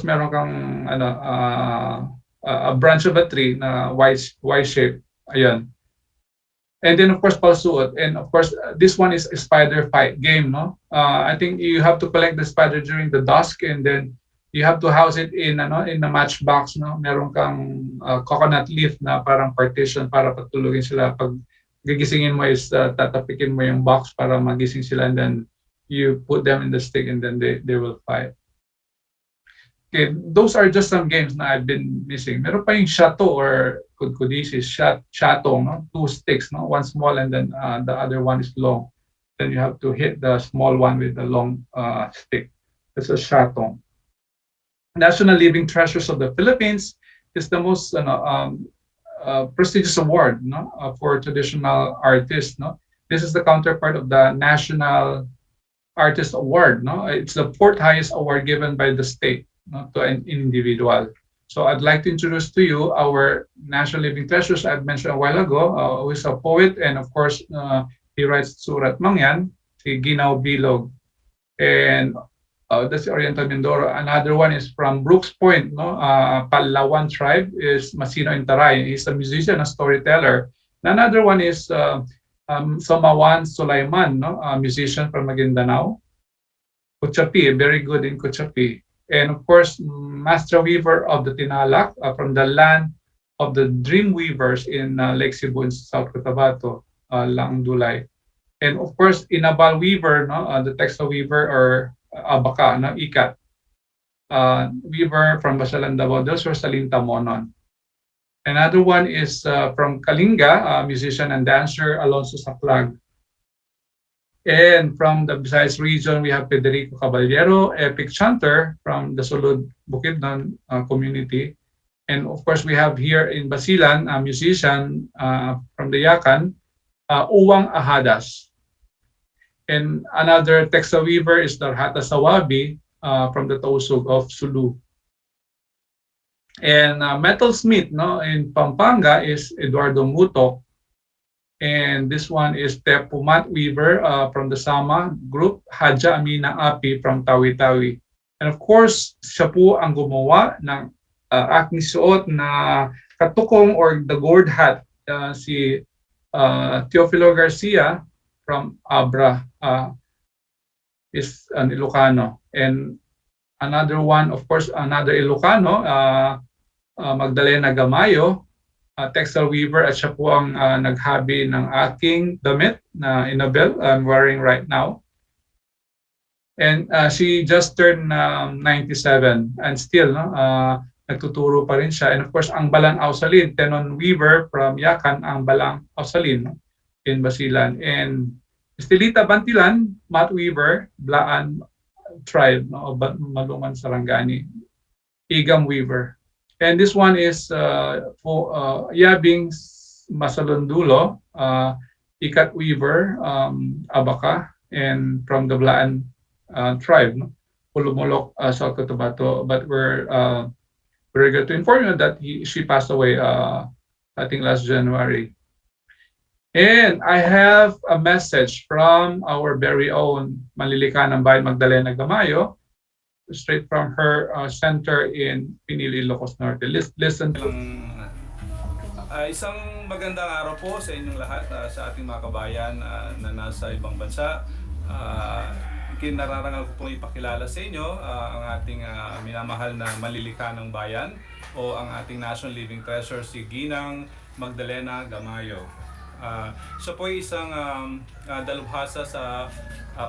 meron kang a branch of a tree na Y shape, ayan. And then of course palsuot, and of course this one is a spider fight game, no. I think you have to collect the spider during the dusk, and then you have to house it in a matchbox, no. Meron kang coconut leaf na parang partition para patulugin sila. Pag gigisingin mo is tatapikin mo yung box para magising sila, and then you put them in the stick, and then they will fight. Okay, those are just some games na I've been missing. Meron pa yung shato or kudkudisi, shatong, no? 2 sticks, no? One small and then the other one is long. Then you have to hit the small one with the long stick. That's a shatong. National Living Treasures of the Philippines is the most prestigious award, no, for traditional artists, no. This is the counterpart of the National Artist Award, no. It's the 4th highest award given by the state, no, to an individual. So I'd like to introduce to you our National Living Treasures. I've mentioned a while ago, who is a poet, and of course he writes surat mangyan, si Ginaw Bilog. And That's the Oriental Mindoro. Another one is from Brooks Point, no? Palawan tribe is Masino Intaray. He's a musician, a storyteller. And another one is Somawan Sulaiman, no? A musician from Maguindanao. Kuchapi, very good in Kuchapi. And of course, Master Weaver of the Tinalak from the land of the Dream Weavers in Lake Cebu in South Cotabato, Lang Dulay. And of course, Inabal Weaver, no, the textile weaver or abaka, no, ikat. Weaver from Basalan Davao, those were Salinta Monon. Another one is from Kalinga, musician and dancer Alonso Saplag. And from the Visayas region, we have Federico Caballero, epic chanter from the Sulud Bukidnon community. And of course, we have here in Basilan, a musician from the Yakan, Uwang Ahadas. And another textile weaver is Darhata Sawabi from the Tausug of Sulu. And metalsmith, no, in Pampanga is Eduardo Mutok. And this one is Tepumat Weaver from the Sama group, Haja Amina Api from Tawi-Tawi. And of course, siya po ang gumawa ng aking suot na katukong or the gourd hat, si Teofilo Garcia from Abra, is an Ilocano. And another one, of course, another Ilocano, Magdalena Gamayo, textile weaver, at siya po ang naghabi ng aking damit na Inabel I'm wearing right now. And she just turned 97 and still nagtuturo pa rin siya. And of course, ang Balang Ausalin, tenon weaver from Yakan, ang Balang Ausalin in Basilan. And Estelita Bantilan, mat weaver, Blaan tribe, no, Malungan Sarangani, Igam weaver. And this one is for Yabing Masalundulo, Ikat weaver, Abaka, and from the Blaan tribe, no? Pulumulok, South Cotabato. But we're good to inform you that she passed away, I think last January. And I have a message from our very own Manlilikanang Bayan Magdalena Gamayo, straight from her center in Pinili, Ilocos Norte. Listen. Isang magandang araw po sa inyong lahat, sa ating mga kabayan na nasa ibang bansa. Kinararangal ko pong ipakilala sa inyo ang ating minamahal na Manlilikanang Bayan o ang ating National Living Treasure, si Ginang Magdalena Gamayo. Siya po ay isang dalubhasa sa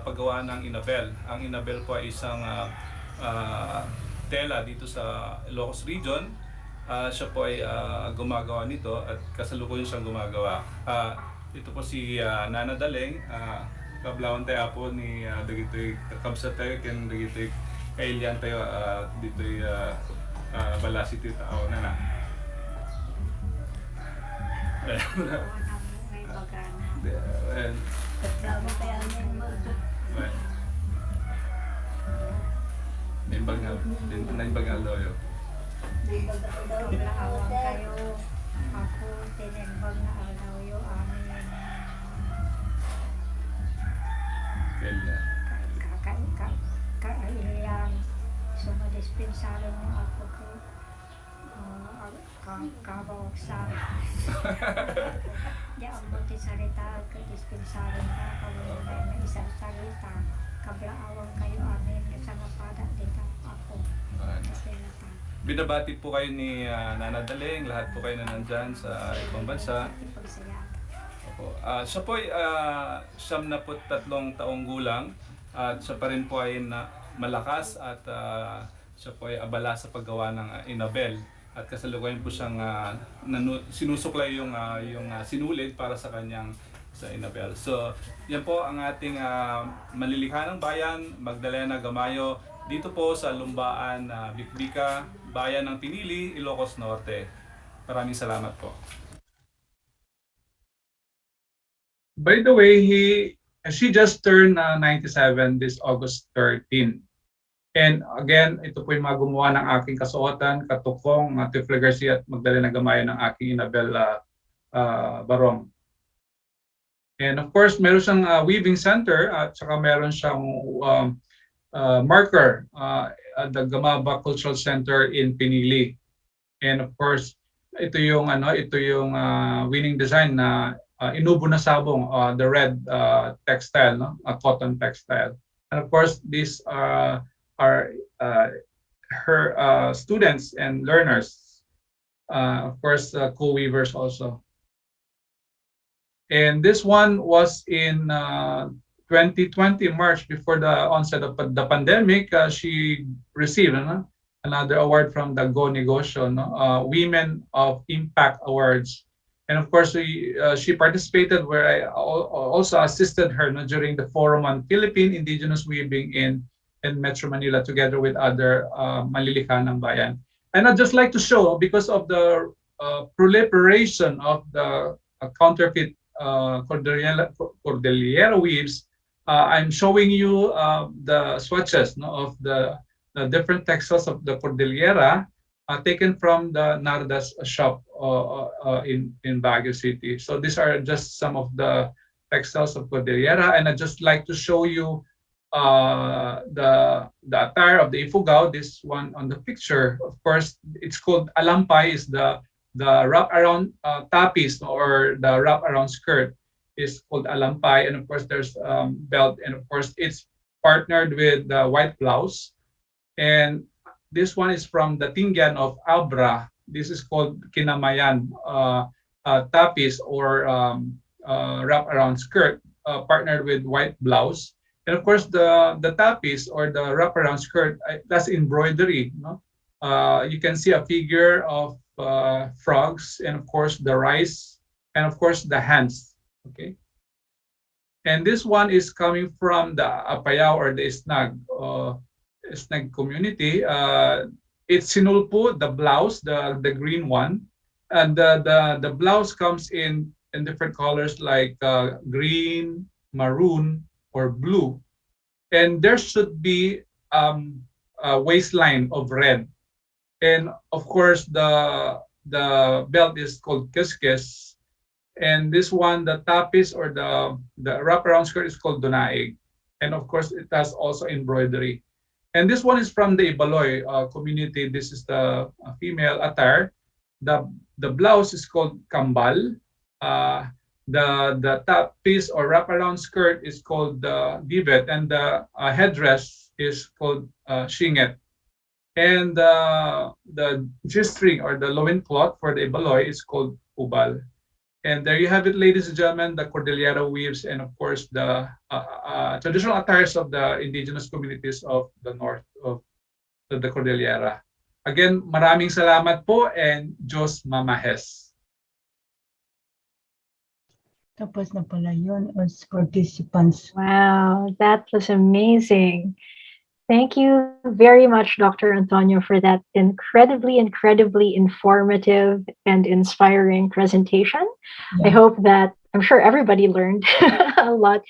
paggawa ng Inabel. Ang Inabel po ay isang tela dito sa Ilocos region. Siya po ay gumagawa nito at kasalukuyan siyang gumagawa. Ito po si Nana Daleng, kablawan tayo po ni dagitoy kabsa tayo ken dagitoy kailian tayo ditoy balasiti tao na. Naibagal daw yun. Awang kayo, ako tinembang na araw yung amin. Kailian, sumadispensalo mo ako ko. Kabawaksan. Di ang buti salita, kadispensalo ka, kabawaksan na isang salita. Kablaawang kayo amin, sa napada dito ako. Binabati po kayo ni Nana Daleng, lahat po kayo na nandyan sa ibang bansa. Siya po ay 73 taong gulang at siya pa rin po ay malakas at siya po ay abala sa paggawa ng Inabel. At kasalukuyan po siyang sinusuklay yung sinulid para sa kanyang sa Inabel. So, yan po ang ating Manlilikanang Bayan, Magdalena Gamayo, dito po sa Lumbaan, Bikbika, Bayan ng Pinili, Ilocos Norte. Maraming salamat po. By the way, she just turned 97 this August 13. And again, ito po yung mga gumawa ng aking kasuotan, katukong, Teofilo Garcia at Magdalena Gamayo ng aking Inabel Barong. And of course, meron siyang weaving center at saka meron siyang marker at the Gamaba Cultural Center in Pinili. And of course, ito yung winning design na inubo na sabong, the red textile, no, a cotton textile. And of course, these are her students and learners, of course, co-weavers also. And this one was in 2020 March, before the onset of the pandemic. She received another award from the Go Negosyo, Women of Impact Awards. And of course, she participated where I also assisted her during the forum on Philippine Indigenous weaving in Metro Manila, together with other Malilikanang bayan. And I'd just like to show, because of the proliferation of the counterfeit Cordillera weaves, I'm showing you the swatches of the different textiles of the Cordillera, taken from the Nardas shop in Baguio City. So these are just some of the textiles of Cordillera, and I'd just like to show you the attire of the Ifugao. This one on the picture, of course, it's called alampay, is the wrap around tapis, or the wrap around skirt is called alampay. And of course, there's belt, and of course, it's partnered with the white blouse. And this one is from the Tingyan of Abra. This is called kinamayan tapis, or wrap around skirt, partnered with white blouse. And of course, the tapis, or the wrap around skirt, that's embroidery. You can see a figure of frogs, and of course the rice, and of course the hands. Okay. And this one is coming from the Apayao, or the Snag community. It's sinulpo, the blouse, the green one, and the blouse comes in different colors, like green, maroon, or blue, and there should be a waistline of red, and of course the belt is called kiskis, and this one, the tapis, or the wraparound skirt, is called donaig, and of course it has also embroidery. And this one is from the Ibaloy community. This is the female attire. The blouse is called kambal. The tapis, or wraparound skirt, is called divet, and the headdress is called shinget. And the G-string, or the loincloth for the Ibaloy, is called ubal. And there you have it, ladies and gentlemen, the Cordillera weaves, and of course the traditional attires of the indigenous communities of the north of the Cordillera. Again, maraming salamat po, and Diyos mamahes. Tapos na pala yun as participants. Wow, that was amazing. Thank you very much, Dr. Antonio, for that incredibly informative and inspiring presentation. I hope that, I'm sure everybody learned a lot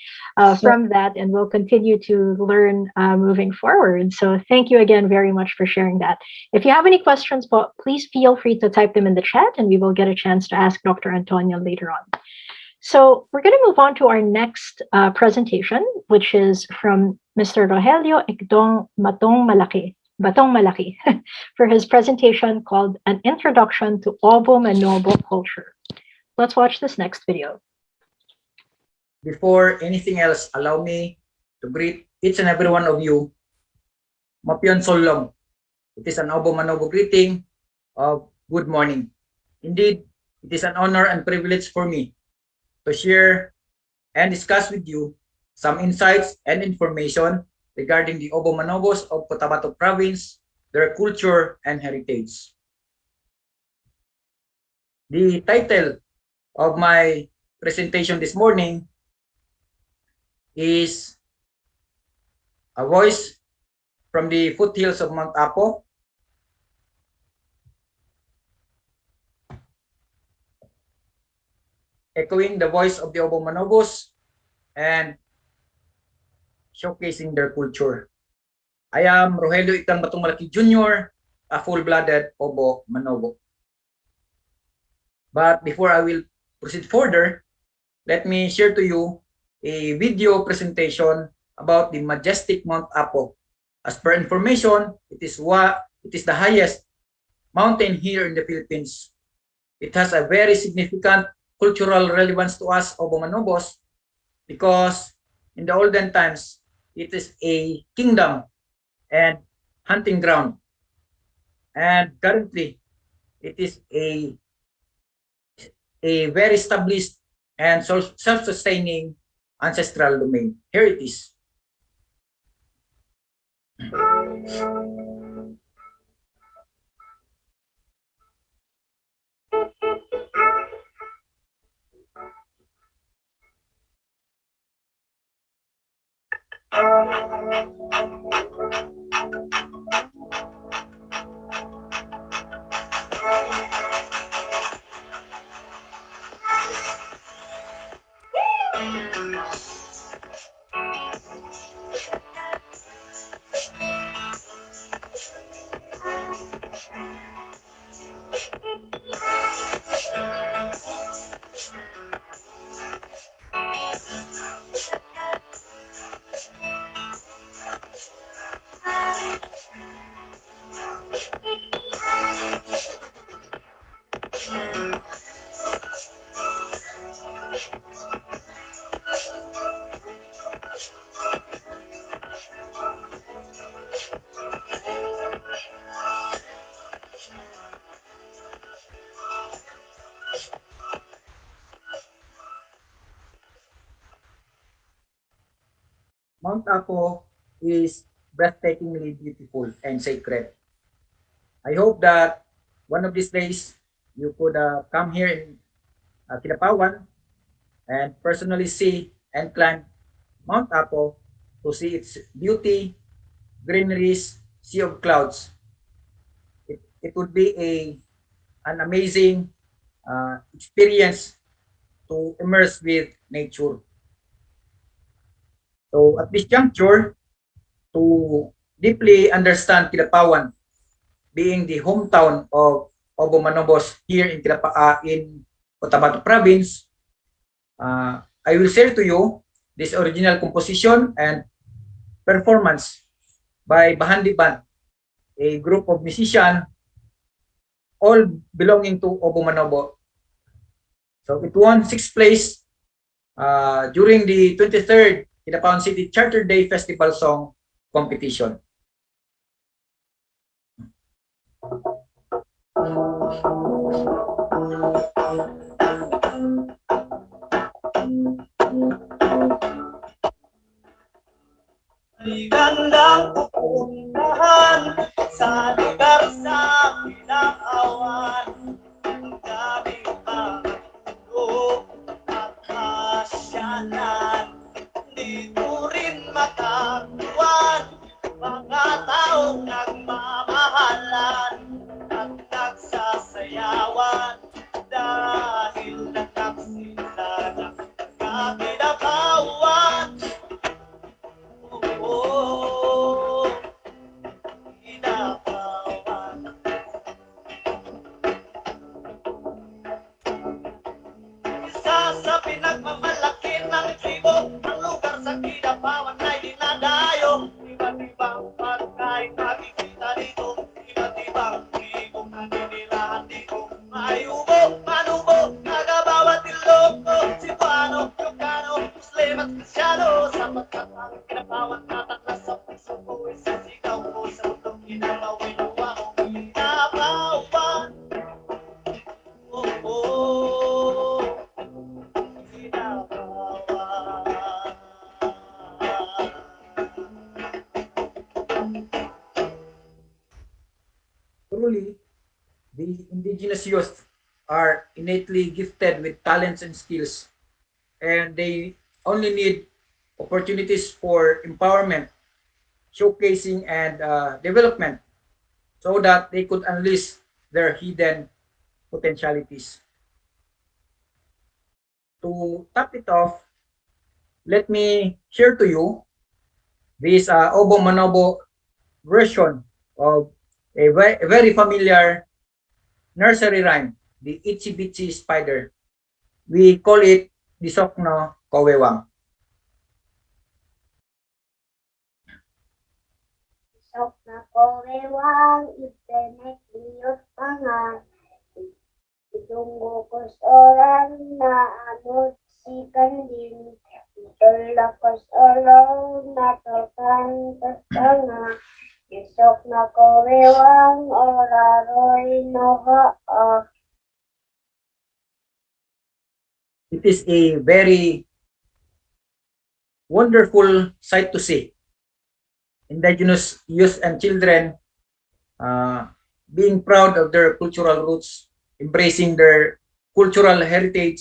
from that, and will continue to learn moving forward. So thank you again very much for sharing that. If you have any questions, please feel free to type them in the chat, and we will get a chance to ask Dr. Antonio later on. So we're going to move on to our next presentation, which is from Mr. Rogelio Igdong Batong Malaki, for his presentation called An Introduction to Obo Manobo Culture. Let's watch this next video. Before anything else, allow me to greet each and every one of you. Mapion Solong. It is an Obo Manobo greeting of good morning. Indeed, it is an honor and privilege for me to share and discuss with you some insights and information regarding the Obo Manobos of Cotabato Province, their culture and heritage. The title of my presentation this morning is A Voice from the Foothills of Mount Apo, echoing the voice of the Obo Manobos and showcasing their culture. I am Rogelio Itang Batong Malaki Jr., a full-blooded Obo Manobo. But before I will proceed further, let me share to you a video presentation about the majestic Mount Apo As per information, it is the highest mountain here in the Philippines. It has a very significant cultural relevance to us Obo-Manobos because in the olden times, it is a kingdom and hunting ground. And currently, it is a very established and self-sustaining ancestral domain. Here it is. Mount Apo is breathtakingly beautiful and sacred. I hope that one of these days you could come here in Kidapawan and personally see and climb Mount Apo to see its beauty, greeneries, sea of clouds. It would be an amazing experience to immerse with nature. So at this juncture, to deeply understand Kidapawan, being the hometown of Obo Manobos here in in Cotabato Province, I will share to you this original composition and performance by Bahandi Band, a group of musicians all belonging to Obo Manobo. So it won 6th place during the 23rd Kidapawan City Charter Day Festival Song Competition. Ligandang pupuntahan sa lugar sa pinakawan. Ang daming mga puno at pasyalan. Dito rin makatuwan mga taong nagmamahalan at nagsasayawan dahil nagkakasila ng Kidapawan. Isa sa pinagmamalaki ng tribo, ang lugar sa Kidapawan ay dinadayo. Iba't ibang pagkain makikita dito, iba't ibang tribong naninirahan dito. May ubo, manubo, nagabawa, Ilocano, Cebuano, Ilocano, Muslim at Kristyano. Sapagkat ang Kidapawan natatlas sa puso ko, isa sigaw ko sa mundong kinalaway luwa ko. Kidapawan, Truly, the indigenous youth are innately gifted with talents and skills, and they only need opportunities for empowerment, showcasing, and development so that they could unleash their hidden potentialities. To top it off, let me share to you this Obo Manobo version of a very familiar nursery rhyme, the Itsy Bitsy Spider. We call it the Sokno Kowewang. kawewang itenek liot pangan. Itunggu orang na anut si kanding. Itulakos orang na tokan tanga. Isok na kawewang oraroy noha. It is a very wonderful sight to see. Indigenous youth and children being proud of their cultural roots, embracing their cultural heritage,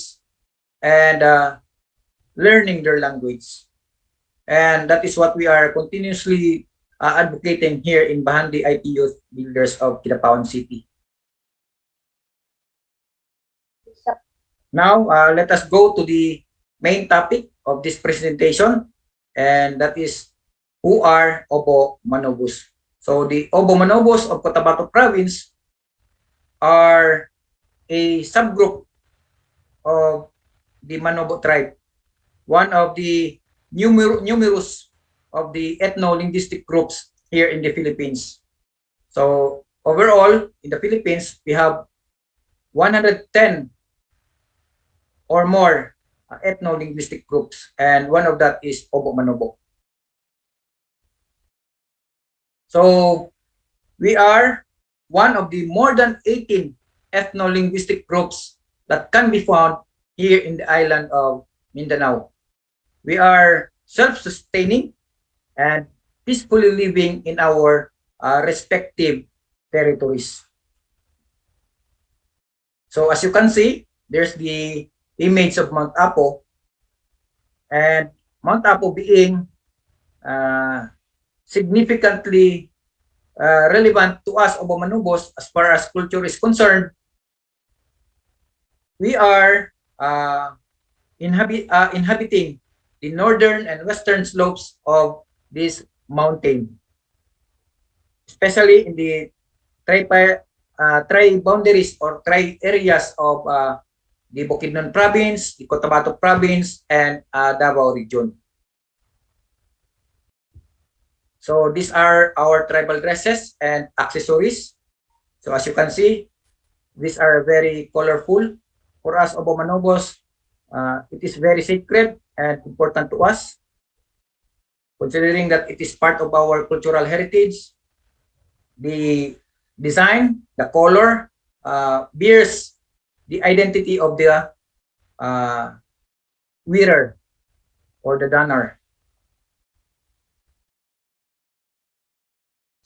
and learning their language. And that is what we are continuously advocating here in Bahandi IP Youth Builders of Kidapawan City. Now, let us go to the main topic of this presentation, and that is who are Obo Manobos. So the Obo Manobos of Cotabato Province are a subgroup of the Manobo tribe, one of the numerous of the ethno-linguistic groups here in the Philippines. So overall, in the Philippines, we have 110 or more ethno-linguistic groups, and one of that is Obo Manobo. So we are one of the more than 18 ethno-linguistic groups that can be found here in the island of Mindanao. We are self-sustaining and peacefully living in our respective territories. So as you can see, there's the image of Mount Apo, and Mount Apo being significantly relevant to us Obo Manobos as far as culture is concerned. We are inhabiting the northern and western slopes of this mountain, especially in the tri-boundaries or tri-areas of the Bukidnon Province, the Cotabato Province, and Davao Region. So these are our tribal dresses and accessories. So as you can see, these are very colorful. For us Obo Manobos, it is very sacred and important to us, considering that it is part of our cultural heritage. The design, the color, bears the identity of the wearer or the donor.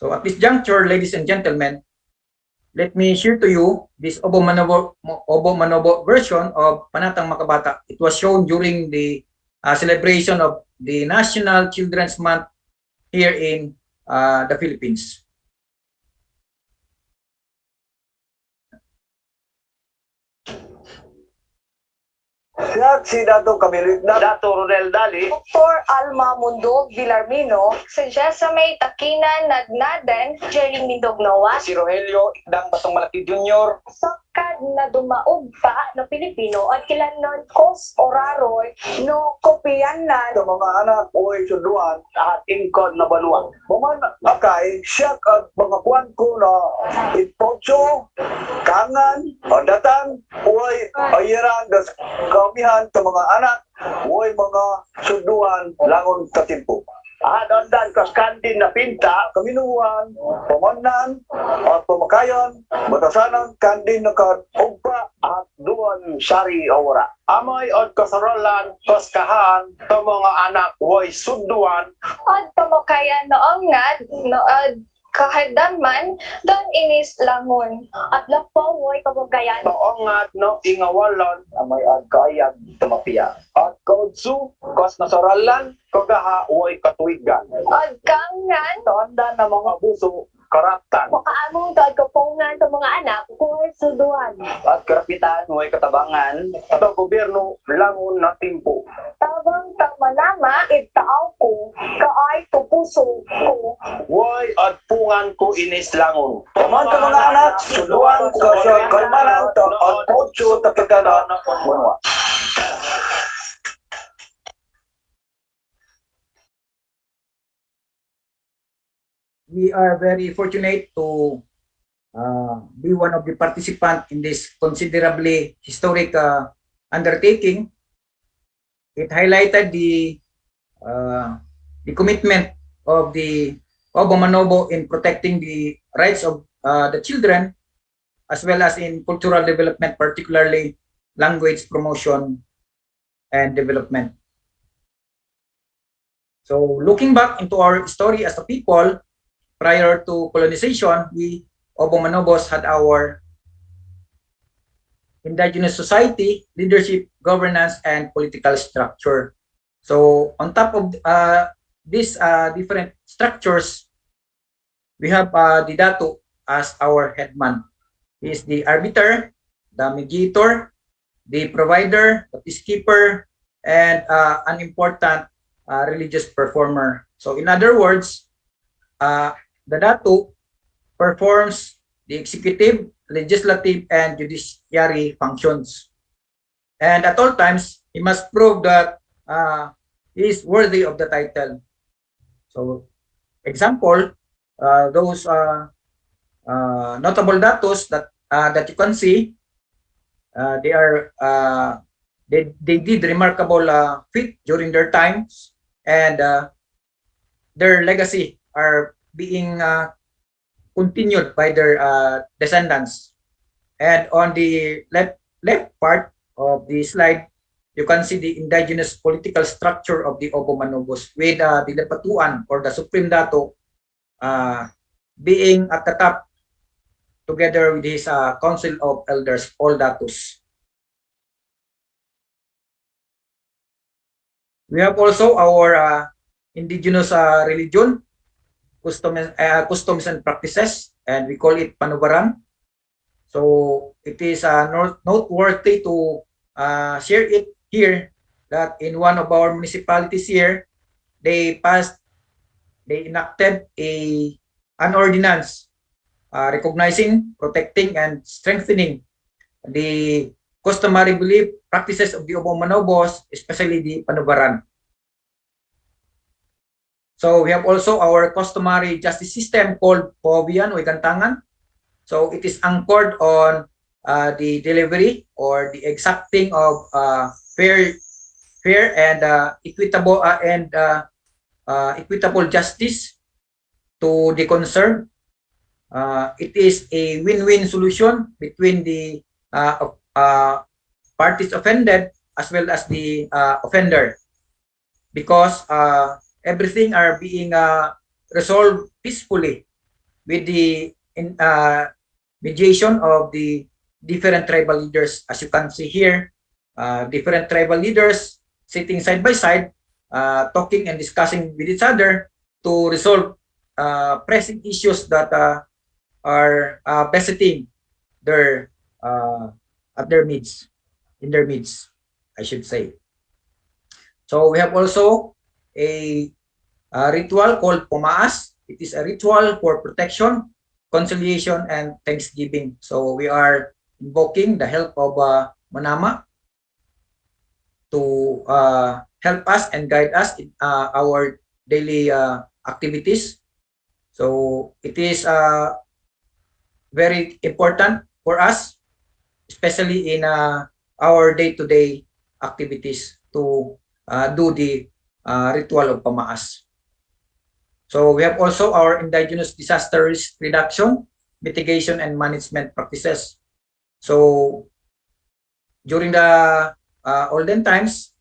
So at this juncture, ladies and gentlemen, let me share to you this Obo Manobo version of Panatang Makabata. It was shown during the celebration of the National Children's Month here in the Philippines. Siya si Dato Kamilig na Dato Rodel Dali, Dr. Alma Mundog Villarmino, si Jessamay Takinan Nadnaden, Jerry Mindognoa, si Rogelio Ikdang Batong Malaki Jr., sakad na dumaog pa na Pilipino at kilanon Kos Oraroy no Kopianan, sa mga anak oy suduan at ingkod na baluan. Buman akay siya at mga kwan ko na ipotso, kangan, datan, oy ayeran das kamihan sa mga anak, oy mga suduan langon katimpo. Dondan kaskandin na pinta, kaminuan, pamanan, at pamakayon, batasanan, kandin na kaugpa, at duwan sari awara. Amay at kasarolan, kaskahan, to mga anak, way suduan. at pamakayan noong nood kahadaman, don inis langon, at lapawoy kabagayan. Toongat no ingawalon, amay at kayag tumapiya. At kaudsu, kas nasaralan, kagaha, way katuigan. At kangan, Tanda na mga buso, karaptan. makaamong doon kapungan sa mga anak, kung suduan. At karapitan, way katabangan, at ang gobyerno, langon na timpo. Tabang tamanama, itaaw ko, kaay tupuso ko. Way at pungan ko inis langon. Paman ka mga anak, suduan ka sa kalmanan, ta at potso takagana, bunwa. we are very fortunate to be one of the participants in this considerably historic undertaking. It highlighted the commitment of the Obamanobo in protecting the rights of the children, as well as in cultural development, particularly language promotion and development. So looking back into our story as a people, prior to colonization, we Obomanobos had our indigenous society, leadership, governance, and political structure. So on top of these different structures, we have the Datu as our headman. He is the arbiter, the mediator, the provider, the peacekeeper, and an important religious performer. So in other words, the Datu performs the executive, legislative, and judiciary functions. And at all times, he must prove that he is worthy of the title. So, example, those notable datos that you can see, they are they did remarkable feat during their times, and their legacy are being continued by their descendants. And on the left part of the slide, you can see the indigenous political structure of the Obomanobos, with the Lepatuan or the Supreme Dato being at the top together with his Council of Elders, all Datos. We have also our indigenous religion, customs and practices, and we call it Panubaran. So it is noteworthy to share it here that in one of our municipalities here, they enacted an ordinance recognizing, protecting, and strengthening the customary belief practices of the Obomanobos, especially the Panubaran. So we have also our customary justice system called Povian o Igantangan. So it is anchored on the delivery or the exacting of fair and equitable justice to the concerned. It is a win-win solution between the parties offended as well as the offender, because everything are being resolved peacefully with the mediation of the different tribal leaders. As you can see here, different tribal leaders sitting side by side, talking and discussing with each other to resolve pressing issues that are besetting their at their midst, in their midst, I should say. So we have also a ritual called Pumaas. It is a ritual for protection, conciliation, and thanksgiving. So we are invoking the help of Manama to help us and guide us in our daily activities. So it is very important for us, especially in our day-to-day activities, to do the ritual of Pamaas. So we have also our indigenous disaster risk reduction, mitigation, and management practices. So during the olden times,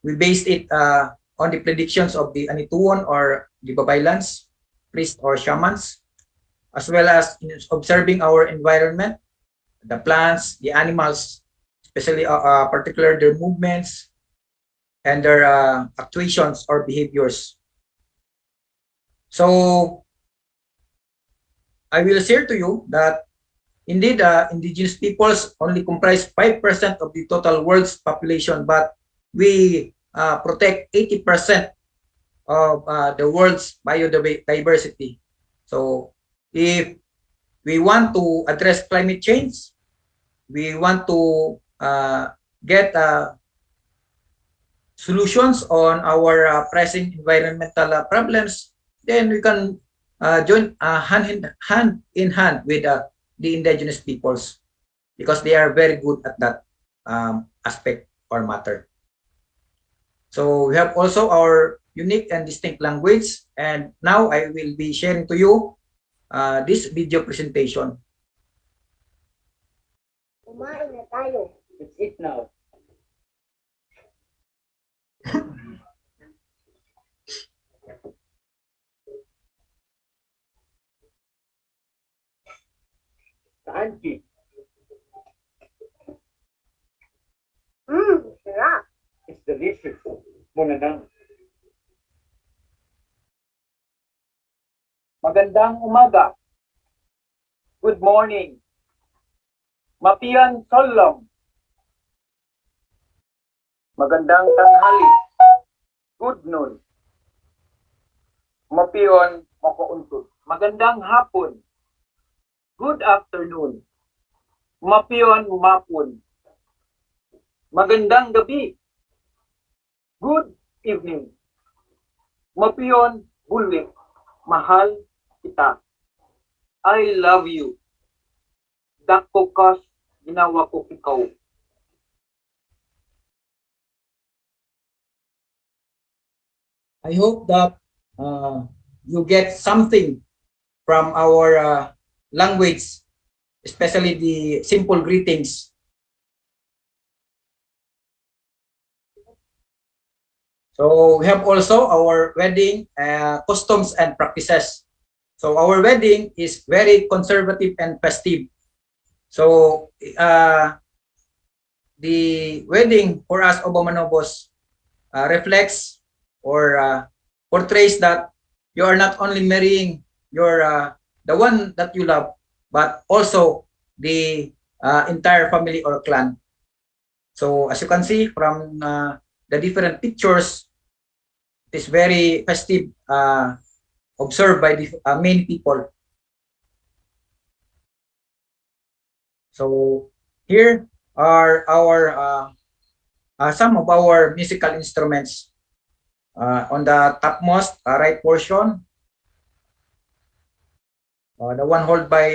we based it on the predictions of the Anituon or the Babaylans, priests or shamans, as well as in observing our environment, the plants, the animals, especially particular their movements and their actuations or behaviors. So I will share to you that indeed indigenous peoples only comprise 5% of the total world's population, but we protect 80% of the world's biodiversity. So if we want to address climate change, we want to get solutions on our pressing environmental problems, then we can join hand in hand with the indigenous peoples because they are very good at that aspect or matter. So we have also our unique and distinct language, and now I will be sharing to you this video presentation. Kumain na tayo. Let's eat now. Saan, Chi? Sarap. It's delicious. Muna lang. Magandang umaga. Good morning. Mapian Solom. Magandang tanghali. Good noon. Mapion Makauntut. Magandang hapon. Good afternoon. Mapion Mapun. Magandang gabi. Good evening. Mapion Bulik. Mahal kita. I love you. Dako kas ginawa ko ikaw. I hope that you get something from our language, especially the simple greetings. So we have also our wedding customs and practices. So our wedding is very conservative and festive. So the wedding for us Obamanobos reflects or portrays that you are not only marrying your the one that you love, but also the entire family or clan. So as you can see from the different pictures, it is very festive, observed by the many people. So here are our some of our musical instruments. On the topmost right portion, the one held by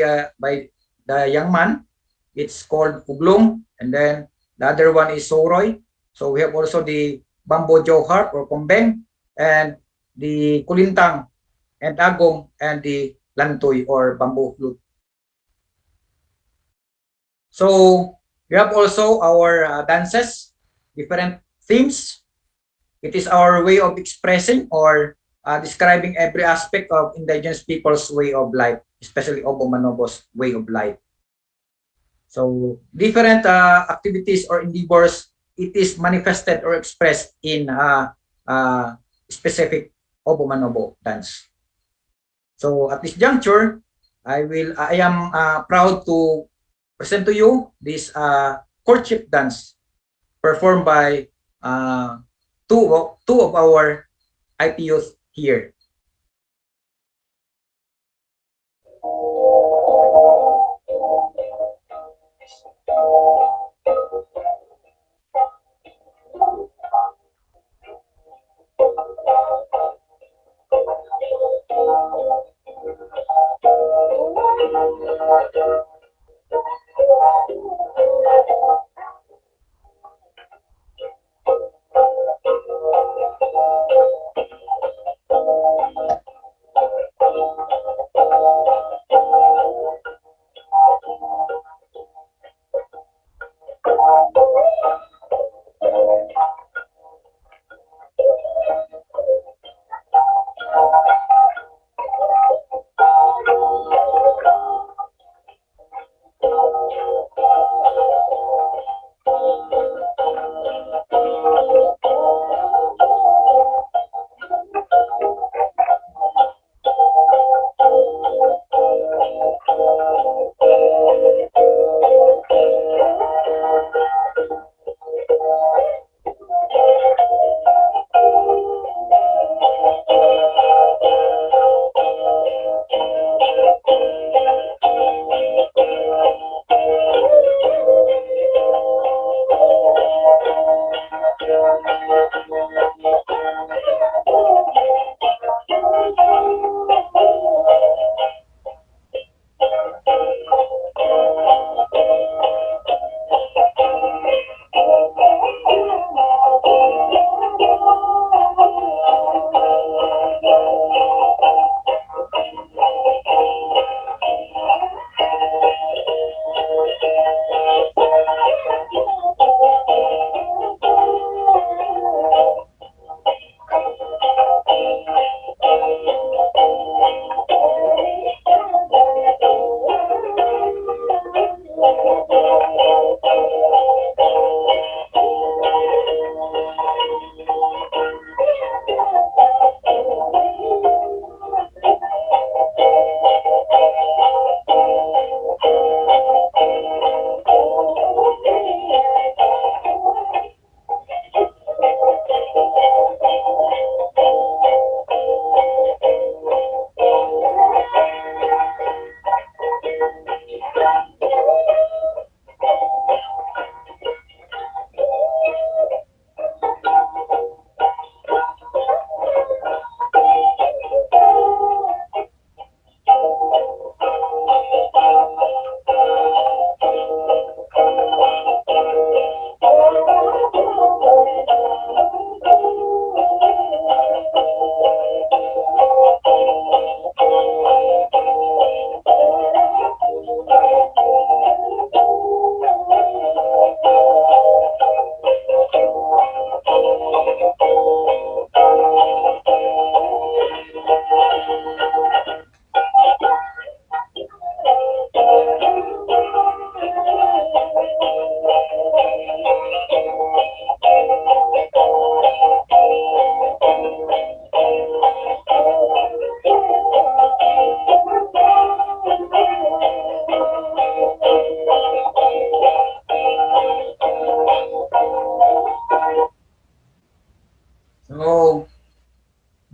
the young man, it's called Puglong, and then the other one is Soroy. So we have also the bamboo jaw harp or kombeng, and the kulintang and agong, and the lantoy or bamboo flute. So we have also our dances, different themes. It is our way of expressing or describing every aspect of indigenous people's way of life, especially Obomanobos' way of life. So different activities or endeavors, it is manifested or expressed in specific Obomanobo dance. So at this juncture, I am proud to present to you this courtship dance performed by two of our IP youth here.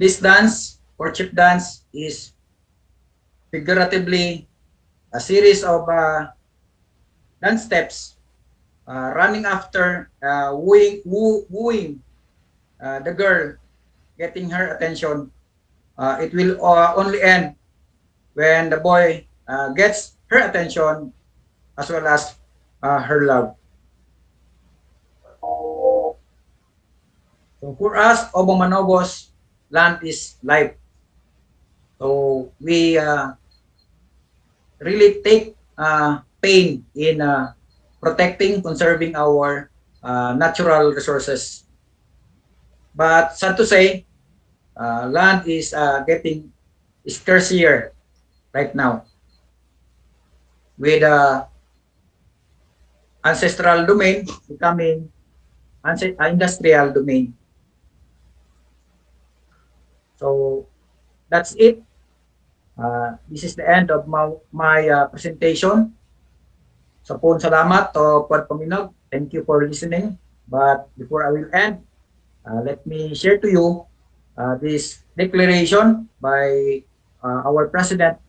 This dance or chief dance is figuratively a series of dance steps running after wooing the girl, getting her attention. It will only end when the boy gets her attention as well as her love. So for us, Obong Manobos, land is life. So we really take pain in protecting, conserving our natural resources. But sad to say, land is getting scarcer right now with ancestral domain becoming industrial domain. So that's it. This is the end of my presentation. Sa pong salamat to Puat Paminog. Thank you for listening. But before I will end, let me share to you this declaration by our president,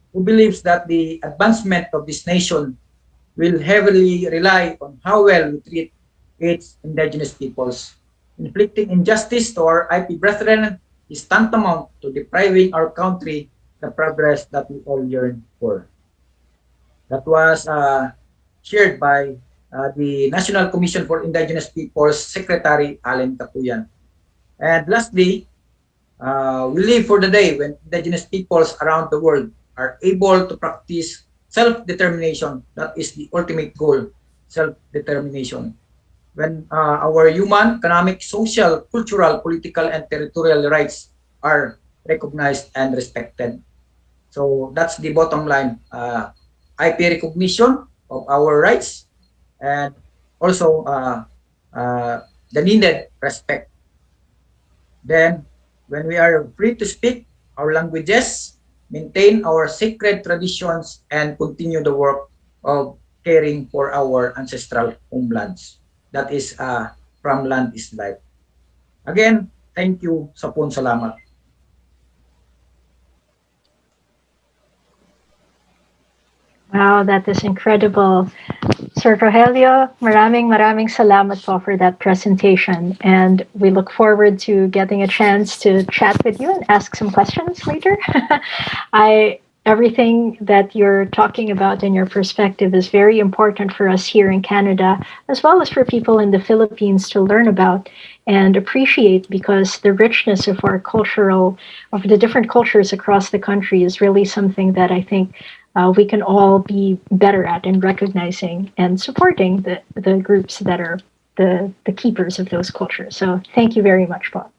who believes that the advancement of this nation will heavily rely on how well we treat its indigenous peoples. Inflicting injustice to our IP brethren is tantamount to depriving our country the progress that we all yearn for. That was shared by the National Commission for Indigenous Peoples Secretary Allen Kapuyan. And lastly, we live for the day when indigenous peoples around the world are able to practice self-determination. That is the ultimate goal, self-determination. When our human, economic, social, cultural, political, and territorial rights are recognized and respected. So that's the bottom line. IP recognition of our rights and also the needed respect. Then, when we are free to speak our languages, maintain our sacred traditions, and continue the work of caring for our ancestral homelands. That is from Land is Life. Again, thank you sa pong salamat. Wow, that is incredible. Sir Rogelio, maraming salamat po for that presentation. And we look forward to getting a chance to chat with you and ask some questions later. Everything that you're talking about in your perspective is very important for us here in Canada, as well as for people in the Philippines to learn about and appreciate, because the richness of of the different cultures across the country is really something that I think we can all be better at in recognizing and supporting the groups that are the keepers of those cultures. So thank you very much, Bob.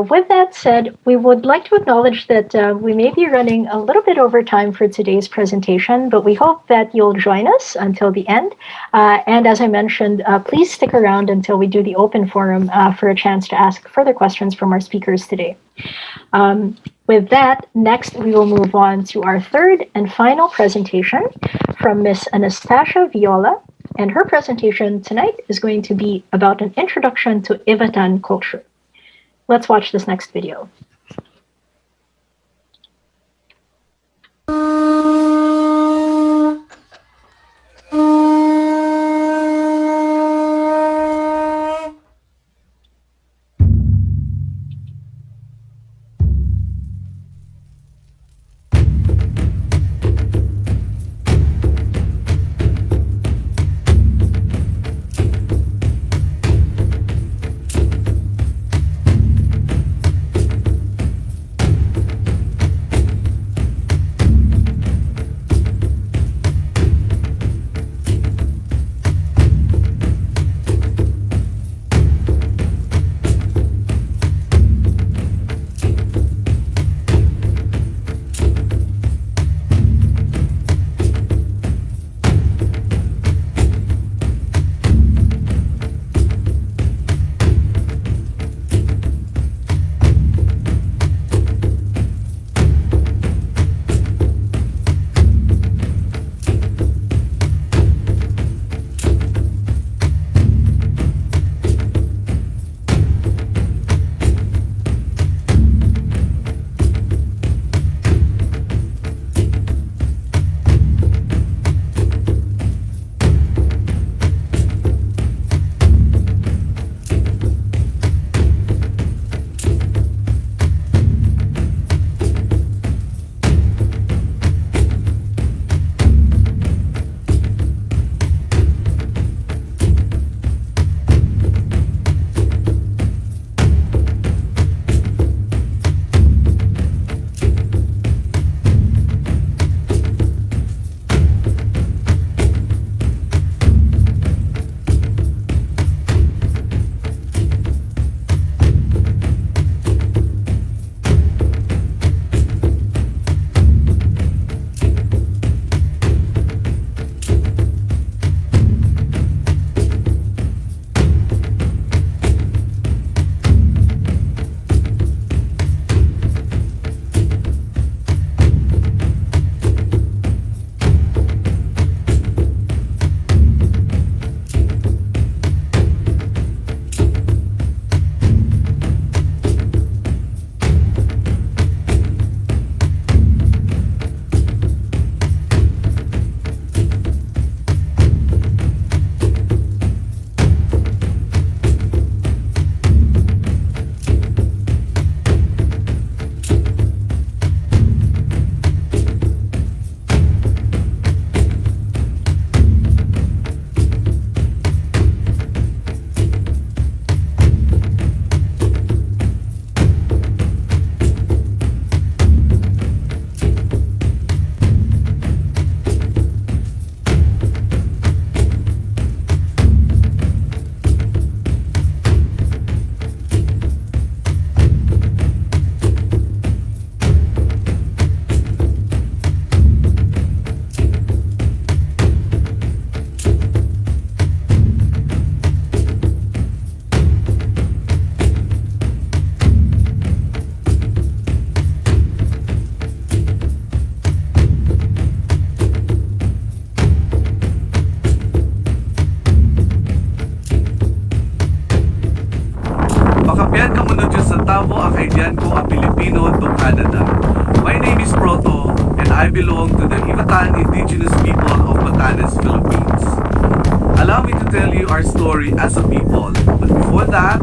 With that said, we would like to acknowledge that we may be running a little bit over time for today's presentation, but we hope that you'll join us until the end. And as I mentioned, please stick around until we do the open forum for a chance to ask further questions from our speakers today. With that, next we will move on to our third and final presentation from Miss Anastasia Viola, and her presentation tonight is going to be about an introduction to Ivatan culture. Let's watch this next video. makapian kamunodyo sa tabo akaidian ko a Pilipino to Canada. My name is Proto and I belong to the Ivatan Indigenous people of Batanes, Philippines. Allow me to tell you our story as a people. But before that,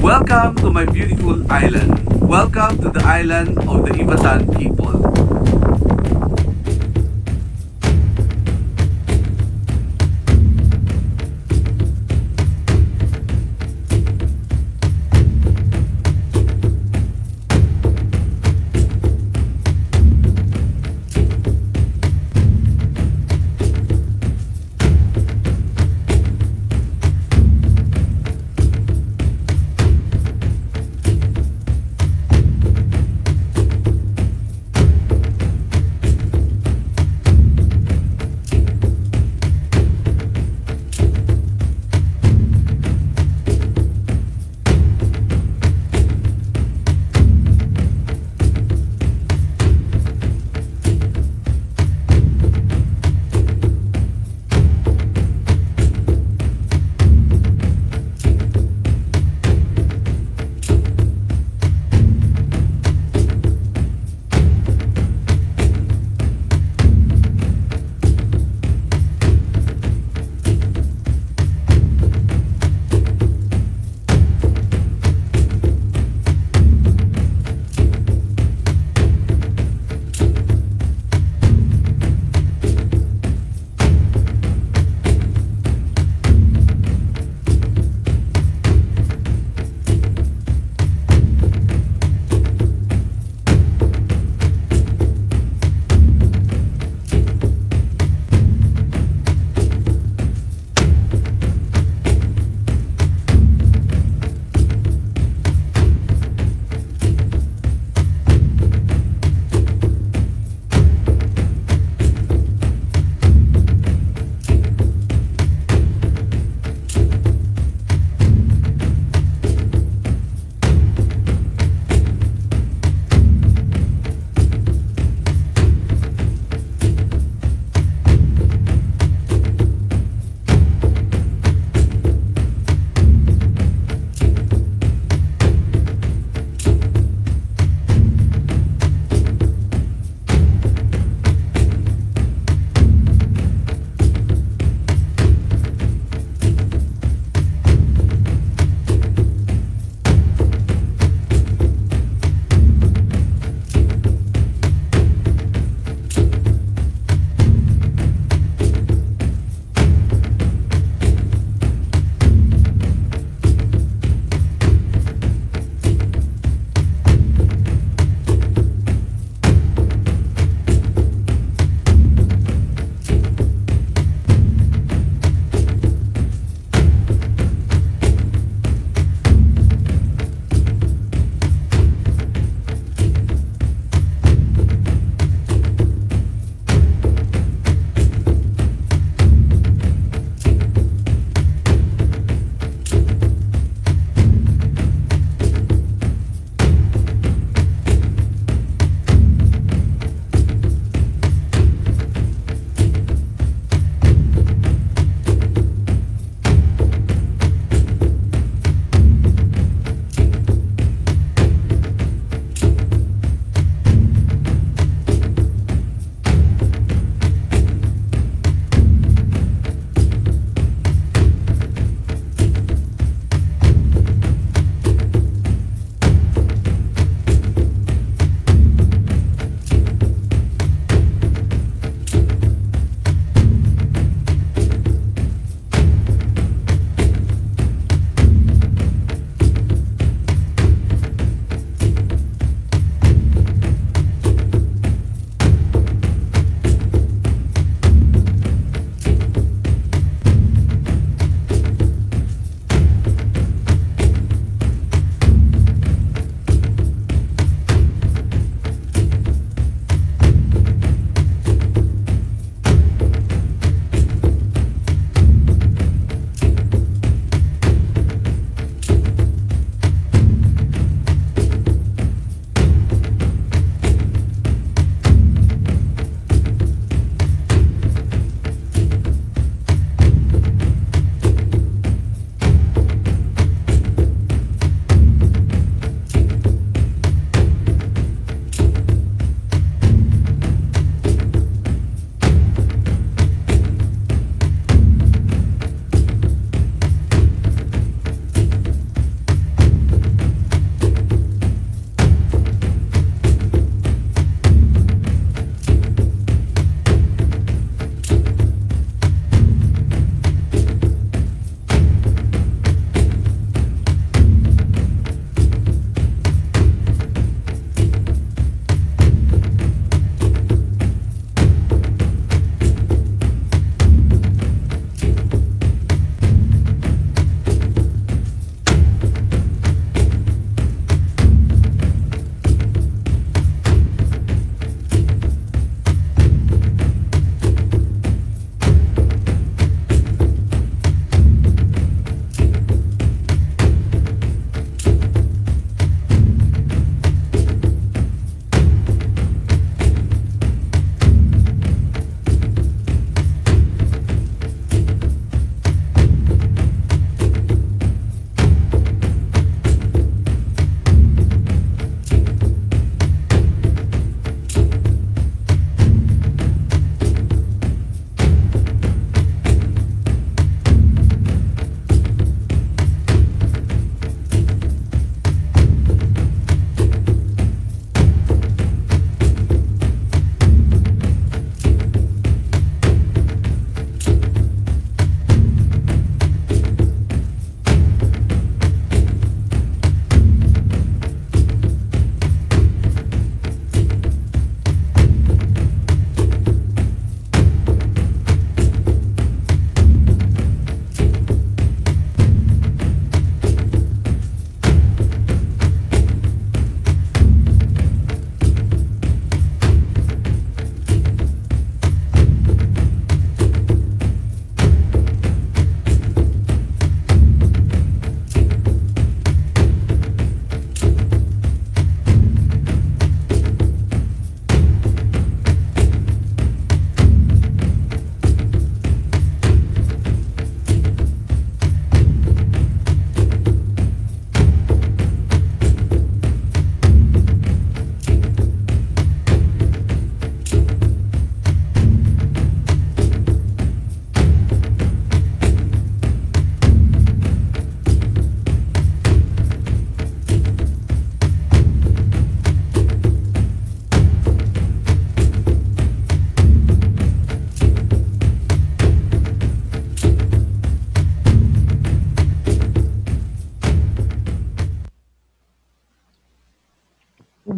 welcome to my beautiful island. Welcome to the island of the Ivatan people.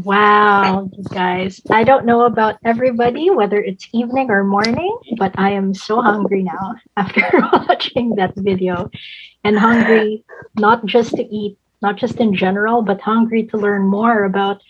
Wow, you guys. I don't know about everybody, whether it's evening or morning, but I am so hungry now after watching that video. And hungry not just to eat, not just in general, but hungry to learn more about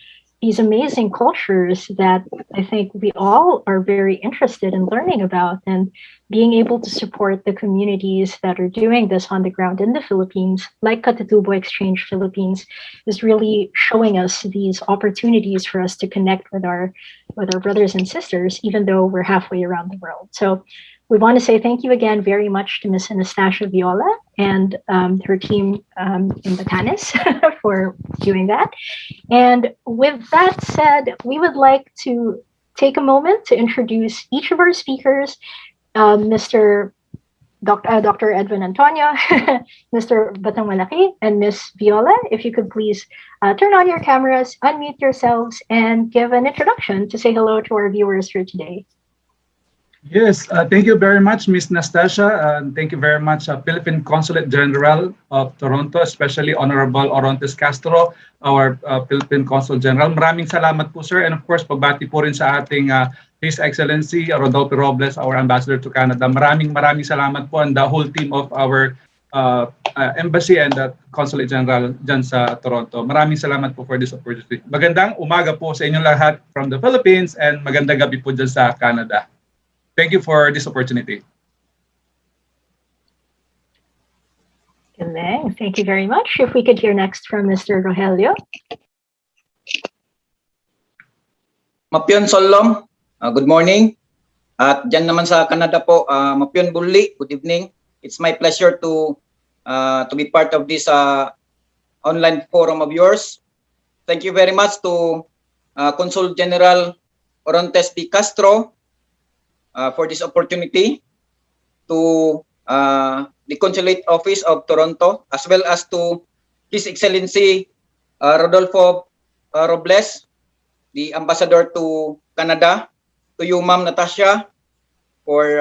these amazing cultures that I think we all are very interested in learning about, and being able to support the communities that are doing this on the ground in the Philippines, like Katatubo Exchange Philippines, is really showing us these opportunities for us to connect with our brothers and sisters, even though we're halfway around the world. So we want to say thank you again very much to Miss Anastasia Viola and her team in Batanes for doing that. And with that said, we would like to take a moment to introduce each of our speakers, Mr. Dr. Edwin Antonio, Mr. Batang Malaki, and Miss Viola. If you could please turn on your cameras, unmute yourselves, and give an introduction to say hello to our viewers here today. Yes, thank you very much, Ms. Nastasia, and thank you very much, Philippine Consulate General of Toronto, especially Honorable Orontes Castro, our Philippine Consul General. Maraming salamat po, sir. And of course, pagbati po rin sa ating His Excellency Rodolfo Robles, our Ambassador to Canada. Maraming salamat po, and the whole team of our Embassy and the Consulate General dyan sa Toronto. Maraming salamat po for this opportunity. Magandang umaga po sa inyong lahat from the Philippines, and magandang gabi po dyan sa Canada. Thank you for this opportunity. Thank you very much. If we could hear next from Mr. Rogelio. Mapion Solom, good morning. At dyan naman sa Canada po, Mapion Bulli, good evening. It's my pleasure to be part of this online forum of yours. Thank you very much to Consul General Orontes P. Castro for this opportunity, to the Consulate Office of Toronto, as well as to His Excellency Rodolfo Robles, the Ambassador to Canada, to you, Ma'am Natasha, for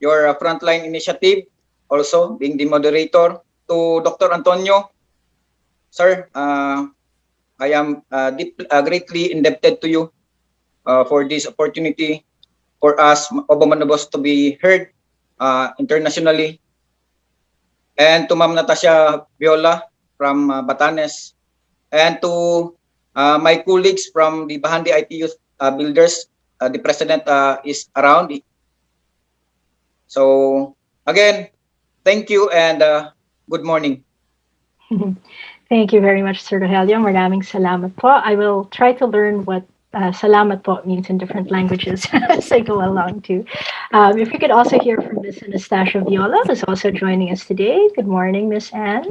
your frontline initiative, also being the moderator, to Dr. Antonio. Sir, I am greatly indebted to you for this opportunity for us, Obamanobos, to be heard internationally. And to Ma'am Natasha Viola from Batanes, and to my colleagues from the Bahandi IT Youth Builders. The president is around. So again, thank you, and good morning. Thank you very much, Sir Rogelio. Maraming salamat po. I will try to learn what salamat po means in different languages as I go along too. If you could also hear from Miss Anastasia Viola, who's also joining us today. Good morning, Miss Anne.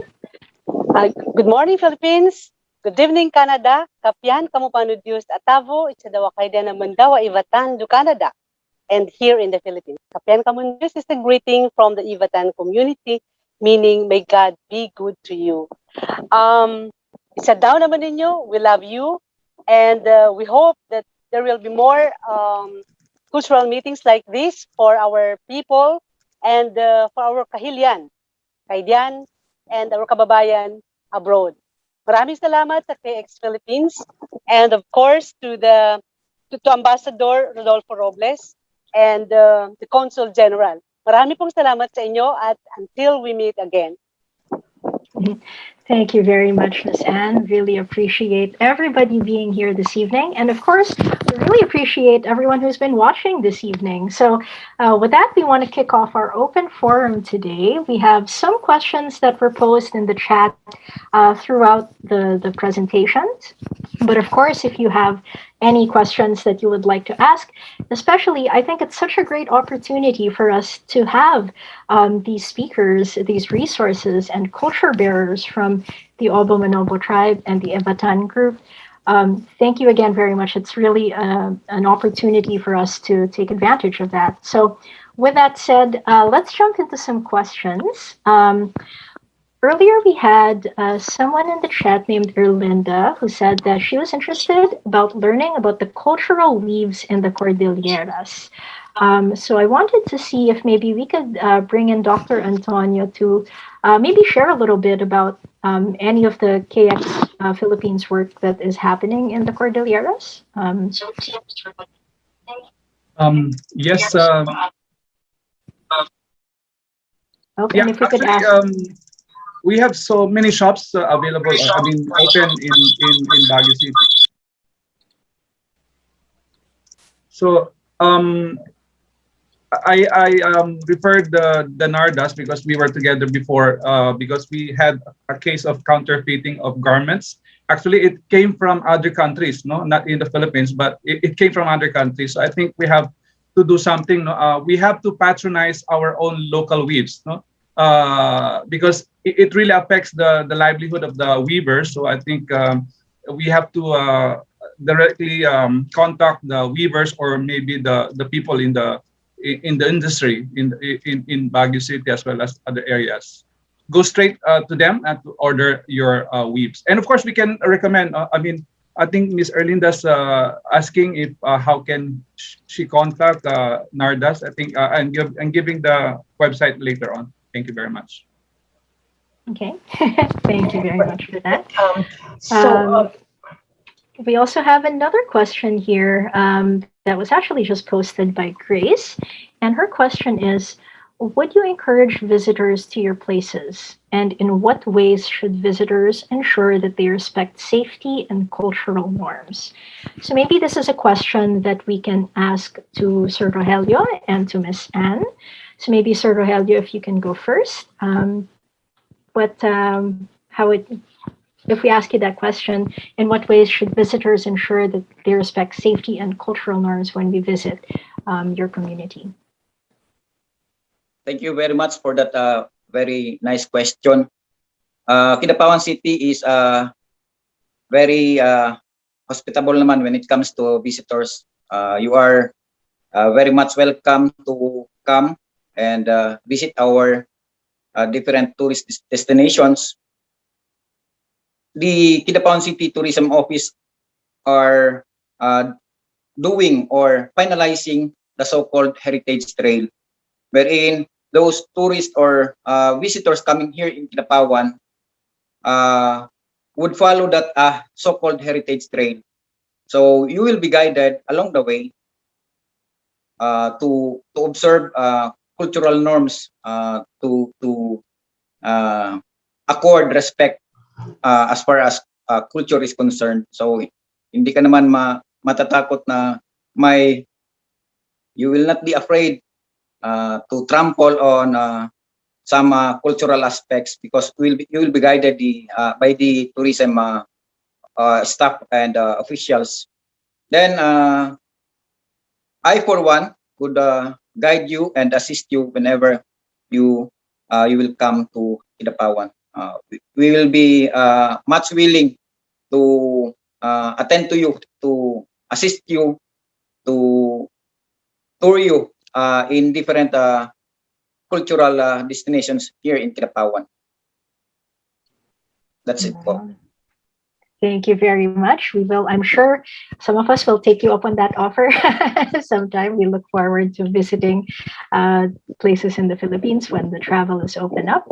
Good morning, Philippines. Good evening, Canada. Kapian, kamu panudyos atavo, itsadawakay kayda na mandawa Ivatan do Canada. And here in the Philippines. Kapian kamundyos is a greeting from the Ivatan community, meaning may God be good to you. Isadaw naman ninyo, we love you. And we hope that there will be more cultural meetings like this for our people and for our kahilian, kaidyan, and our kababayan abroad. Maraming salamat sa KX Philippines, and of course to Ambassador Rodolfo Robles and the Consul General. Marami pong salamat sa inyo, at until we meet again. Thank you very much, Ms. Anne. Really appreciate everybody being here this evening. And of course, we really appreciate everyone who's been watching this evening. So with that, we want to kick off our open forum today. We have some questions that were posed in the chat throughout the presentations. But of course, if you have any questions that you would like to ask, especially, I think it's such a great opportunity for us to have these speakers, these resources and culture bearers from the Obo Manobo tribe and the Ivatan group. Thank you again very much. It's really an opportunity for us to take advantage of that. So with that said, let's jump into some questions. Earlier, we had someone in the chat named Erlinda who said that she was interested about learning about the cultural weaves in the Cordilleras. So I wanted to see if maybe we could bring in Dr. Antonio to Maybe share a little bit about any of the KX Philippines work that is happening in the Cordilleras. Yes. Okay, Yeah. and if we could Actually, ask. we have so many shops available. I mean, open in Baguio City. So I referred the Nardas because we were together before because we had a case of counterfeiting of garments. Actually, it came from other countries, no, not in the Philippines, but it came from other countries. So I think we have to do something. No? We have to patronize our own local weaves, no, because it really affects the livelihood of the weavers. So I think we have to directly contact the weavers or maybe the people in the industry in Baguio City as well as other areas. Go straight to them and to order your weaves. And of course, we can recommend. I mean, I think Miss Erlinda's asking if how can she contact Nardas. I think I'm giving the website later on. Thank you very much. Okay, thank you very much for that. So, We also have another question here that was actually just posted by Grace. And her question is, would you encourage visitors to your places? And in what ways should visitors ensure that they respect safety and cultural norms? So maybe this is a question that we can ask to Sir Rogelio and to Miss Anne. So maybe Sir Rogelio, if you can go first. How it if we ask you that question, in what ways should visitors ensure that they respect safety and cultural norms when we visit your community? Thank you very much for that very nice question. Kidapawan City is very hospitable naman when it comes to visitors. You are very much welcome to come and visit our different tourist destinations. The Kidapawan City Tourism Office are doing or finalizing the so-called Heritage Trail, wherein those tourists or visitors coming here in Kidapawan would follow that so-called Heritage Trail. So you will be guided along the way to observe cultural norms, to accord respect as far as culture is concerned. So hindi ka naman matatakot na you will not be afraid to trample on some cultural aspects because you will be guided by the tourism staff and officials. Then I, for one, could guide you and assist you whenever you will come to Kidapawan. We will be much willing to attend to you, to assist you, to tour you in different cultural destinations here in Kidapawan. That's it. Thank you very much. We will, I'm sure some of us will take you up on that offer sometime. We look forward to visiting places in the Philippines when the travel is open up.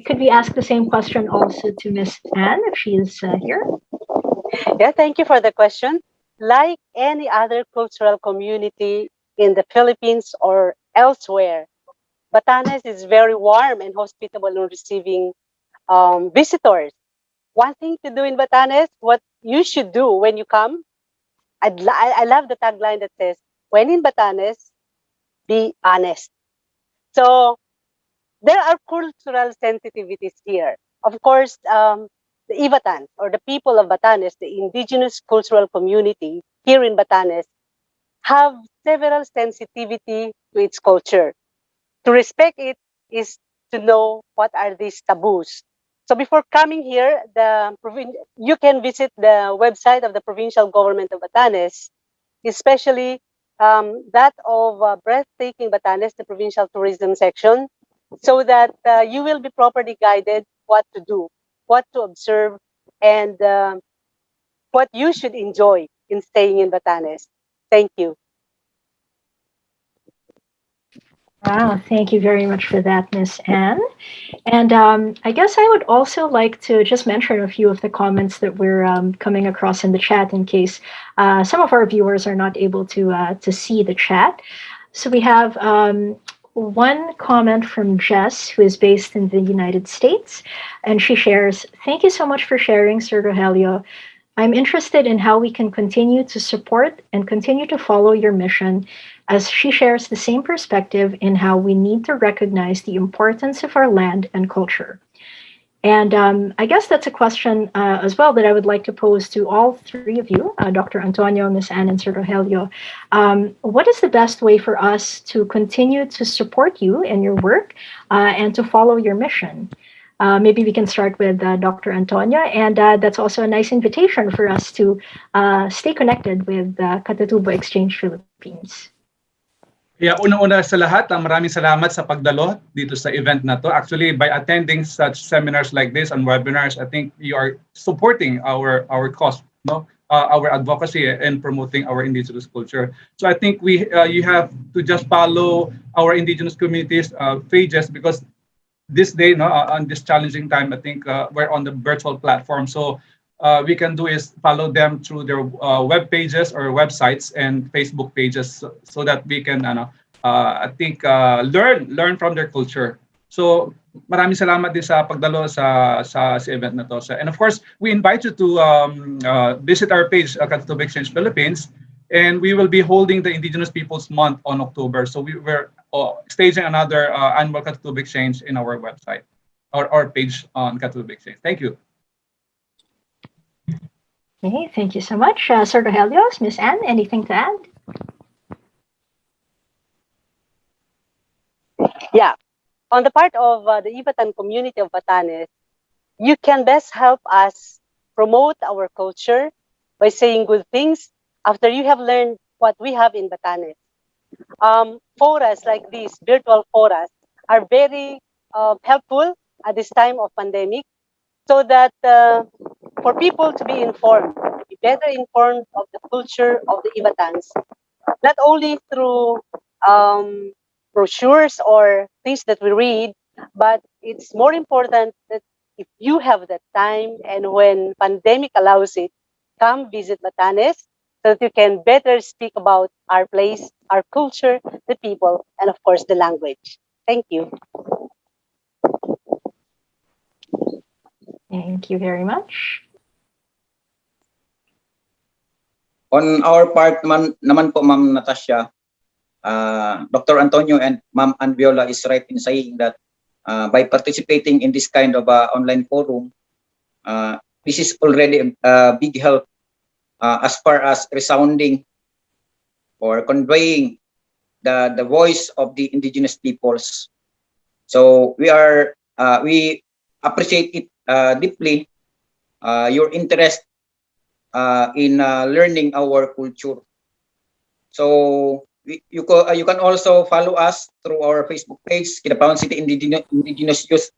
Could we ask the same question also to Miss Anne if she is here? Yeah, thank you for the question. Like any other cultural community in the Philippines or elsewhere, Batanes is very warm and hospitable in receiving visitors. One thing to do in Batanes, what you should do when you come, I love the tagline that says, when in Batanes, be honest. So there are cultural sensitivities here. Of course, the Ivatans or the people of Batanes, the indigenous cultural community here in Batanes, have several sensitivity to its culture. To respect it is to know what are these taboos. So before coming here, you can visit the website of the provincial government of Batanes, especially that of Breathtaking Batanes, the provincial tourism section, so that you will be properly guided what to do, what to observe, and what you should enjoy in staying in Batanes. Thank you. Wow, thank you very much for that, Miss Anne. And I guess I would also like to just mention a few of the comments that we're coming across in the chat in case some of our viewers are not able to see the chat. So we have one comment from Jess, who is based in the United States, and she shares, "Thank you so much for sharing, Sir Rogelio. I'm interested in how we can continue to support and continue to follow your mission, as she shares the same perspective in how we need to recognize the importance of our land and culture." And I guess that's a question as well that I would like to pose to all three of you, Dr. Antonio, Ms. Anne, and Sir Rogelio. What is the best way for us to continue to support you in your work and to follow your mission? Maybe we can start with Dr. Antonio, and that's also a nice invitation for us to stay connected with Katatubo Exchange Philippines. Yeah, una-una sa lahat, maraming salamat sa pagdalo dito sa event na to. Actually, by attending such seminars like this and webinars, I think you are supporting our cause, no? Our advocacy and promoting our indigenous culture. So I think you have to just follow our indigenous communities pages, because this day, no, on this challenging time, I think we're on the virtual platform. So we can do is follow them through their web pages or websites and Facebook pages, so that we can, I think, learn from their culture. So maraming salamat din sa pagdalo sa event na to. And of course, we invite you to visit our page, Katatubo Exchange Philippines, and we will be holding the Indigenous Peoples Month on October. So we're staging another annual Katatubo Exchange in our website or our page on Katatubo Exchange. Thank you. Okay, thank you so much. Sir Rogelio, Ms. Anne, anything to add? Yeah. On the part of the Ivatan community of Batanes, you can best help us promote our culture by saying good things after you have learned what we have in Batanes. Forums like these, virtual forums, are very helpful at this time of pandemic, so that for people to be informed, to be better informed of the culture of the Ibatans, not only through brochures or things that we read, but it's more important that if you have that time and when pandemic allows it, come visit Batanes so that you can better speak about our place, our culture, the people, and of course the language. Thank you. Thank you very much. On our part naman po, Ma'am Natasha, Dr. Antonio and Ma'am Anviola is right in saying that by participating in this kind of online forum, this is already a big help as far as resounding or conveying the voice of the indigenous peoples. So we appreciate it deeply, your interest in learning our culture. So you can also follow us through our Facebook page, Kinapawan City Indigenous Youth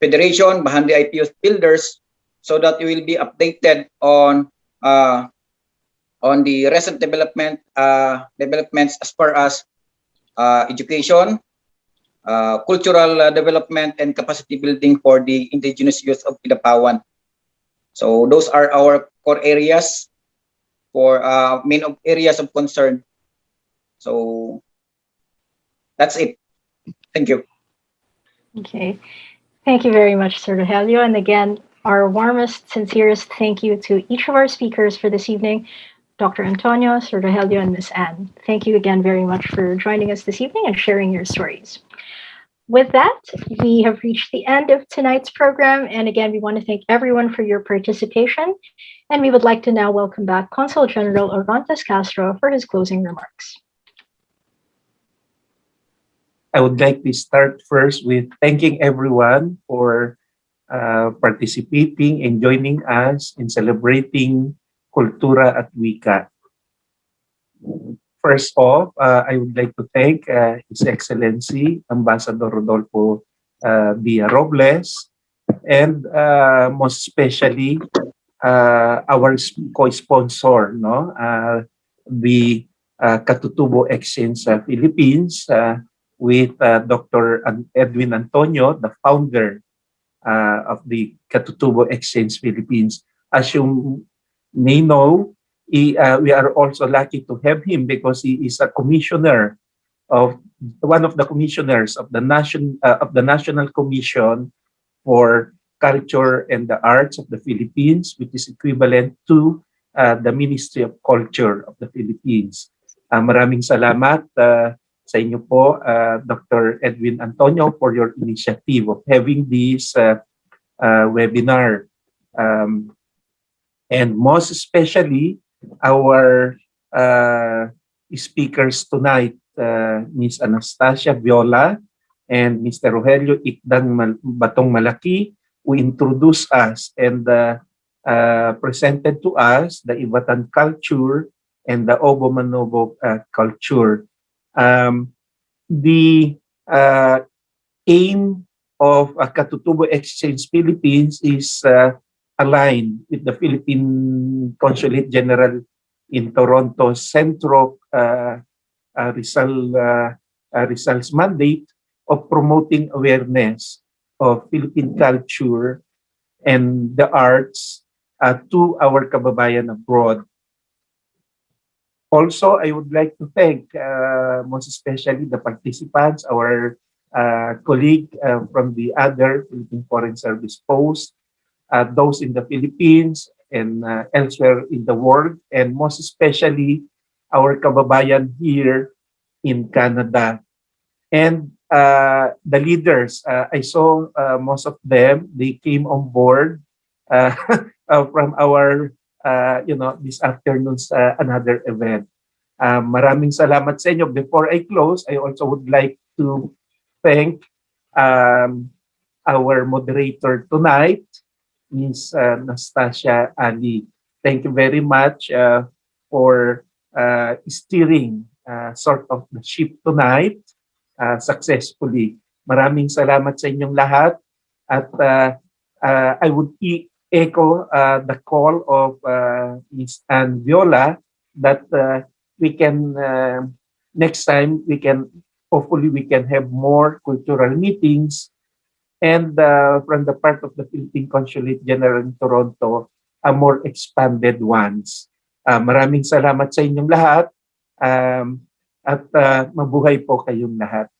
Federation, Bahandi IP Youth Builders, so that you will be updated on the recent developments as far as education, cultural development, and capacity building for the indigenous youth of Kinapawan. So those are our core areas for main areas of concern. So that's it. Thank you. Okay. Thank you very much, Sir Rogelio. And again, our warmest, sincerest thank you to each of our speakers for this evening, Dr. Antonio, Sir Rogelio, and Ms. Anne. Thank you again very much for joining us this evening and sharing your stories. With that, we have reached the end of tonight's program. And again, we want to thank everyone for your participation. And we would like to now welcome back Consul General Orontes Castro for his closing remarks. I would like to start first with thanking everyone for participating and joining us in celebrating Kultura at Wika. First off, I would like to thank His Excellency Ambassador Rodolfo Robles, and most especially our co-sponsor, no, the Katatubo Exchange Philippines, with Dr. Edwin Antonio, the founder of the Katutubo Exchange Philippines. As you may know, we are also lucky to have him because he is a commissioner of one of the commissioners of the National Commission for Culture and the Arts of the Philippines, which is equivalent to the Ministry of Culture of the Philippines. Maraming salamat sa inyo po, Dr. Edwin Antonio, for your initiative of having this webinar. And most especially, our speakers tonight, Ms. Anastasia Viola and Mr. Rogelio Ikdang Batong Malaki, who introduced us and presented to us the Ivatan culture and the Obo Manobo culture. The aim of Katutubo Exchange Philippines is aligned with the Philippine Consulate General in Toronto Centro Rizal's mandate of promoting awareness of Philippine culture and the arts to our kababayan abroad. Also, I would like to thank most especially the participants, our colleague from the other Philippine Foreign Service posts, those in the Philippines and elsewhere in the world, and most especially our kababayan here in Canada. And the leaders, I saw most of them, they came on board from our, this afternoon's another event. Maraming salamat sa inyo. Before I close, I also would like to thank our moderator tonight, Ms. Nastasia Ali. Thank you very much for steering sort of the ship tonight successfully. Maraming salamat sa inyong lahat. At I would echo the call of Ms. Ann Viola that we can, next time, hopefully we can have more cultural meetings and from the part of the Philippine Consulate General in Toronto, more expanded ones. Maraming salamat sa inyong lahat at mabuhay po kayong lahat.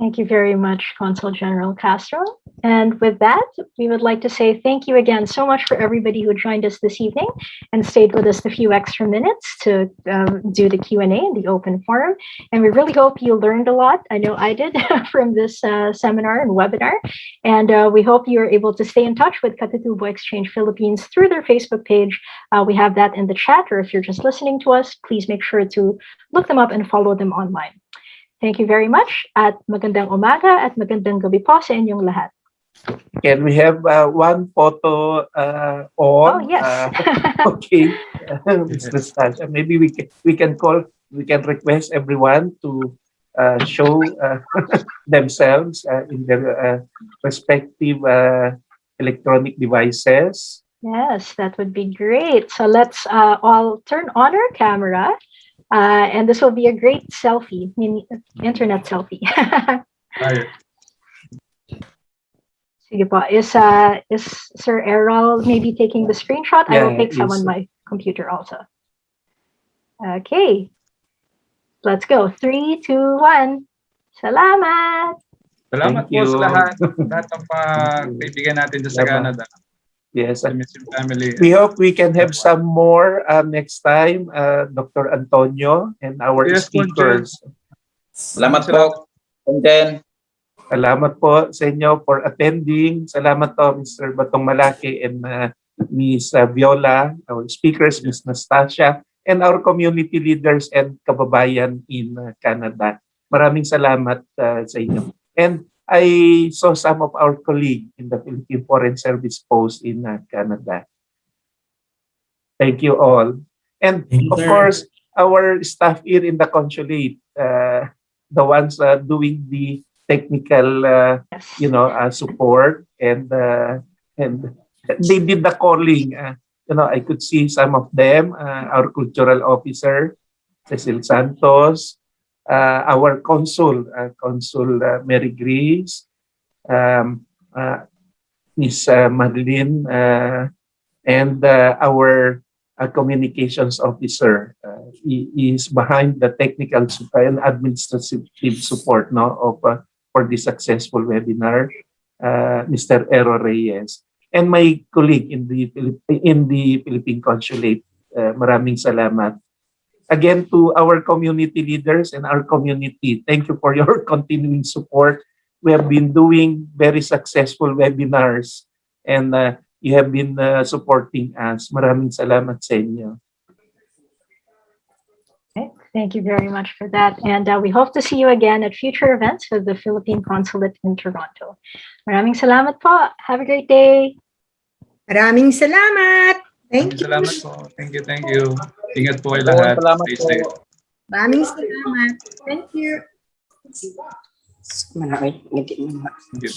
Thank you very much, Consul General Castro. And with that, we would like to say thank you again so much for everybody who joined us this evening and stayed with us a few extra minutes to do the Q&A in the open forum. And we really hope you learned a lot. I know I did from this seminar and webinar. And we hope you're able to stay in touch with Katutubo Exchange Philippines through their Facebook page. We have that in the chat, or if you're just listening to us, please make sure to look them up and follow them online. Thank you very much at magandang umaga at magandang gabi po sa inyong lahat. Can we have one photo on? Oh, yes. Okay, Ms. Nastasia, maybe we can request everyone to show themselves in their respective electronic devices. Yes, that would be great. So let's all turn on our camera. And this will be a great selfie, internet selfie. Right. Sige po. Is Sir Errol maybe taking the screenshot? I will take some on my computer also. Okay. Let's go. 3, 2, 1. Salamat! Salamat po sa lahat ng kaibigan natin sa Canada. Yes. Family. We hope we can have some more next time, Dr. Antonio and our speakers. Salamat po. And then, salamat po sa inyo for attending. Salamat po, Mr. Batong Malaki and Ms. Viola, our speakers, Ms. Nastasia, and our community leaders and kababayan in Canada. Maraming salamat sa inyo. And I saw some of our colleagues in the Philippine Foreign Service post in Canada. Thank you all. And of course, our staff here in the consulate, the ones doing the technical, support, and they did the calling. I could see some of them, our cultural officer, Cecil Santos, our consul, Consul Mary Grace, Miss Madeline, and our communications officer. He is behind the technical and administrative support for this successful webinar, Mr. Ero Reyes. And my colleague in the Philippine Consulate, maraming salamat. Again, to our community leaders and our community, thank you for your continuing support. We have been doing very successful webinars and you have been supporting us. Maraming salamat sa inyo. Okay, thank you very much for that. And we hope to see you again at future events with the Philippine Consulate in Toronto. Maraming salamat po. Have a great day. Maraming salamat. Thank you. Salamat po. Thank you, thank you. Ingat po kayo Maraming lahat. salamat Stay po. safe. Maraming salamat. Thank you. Thank you.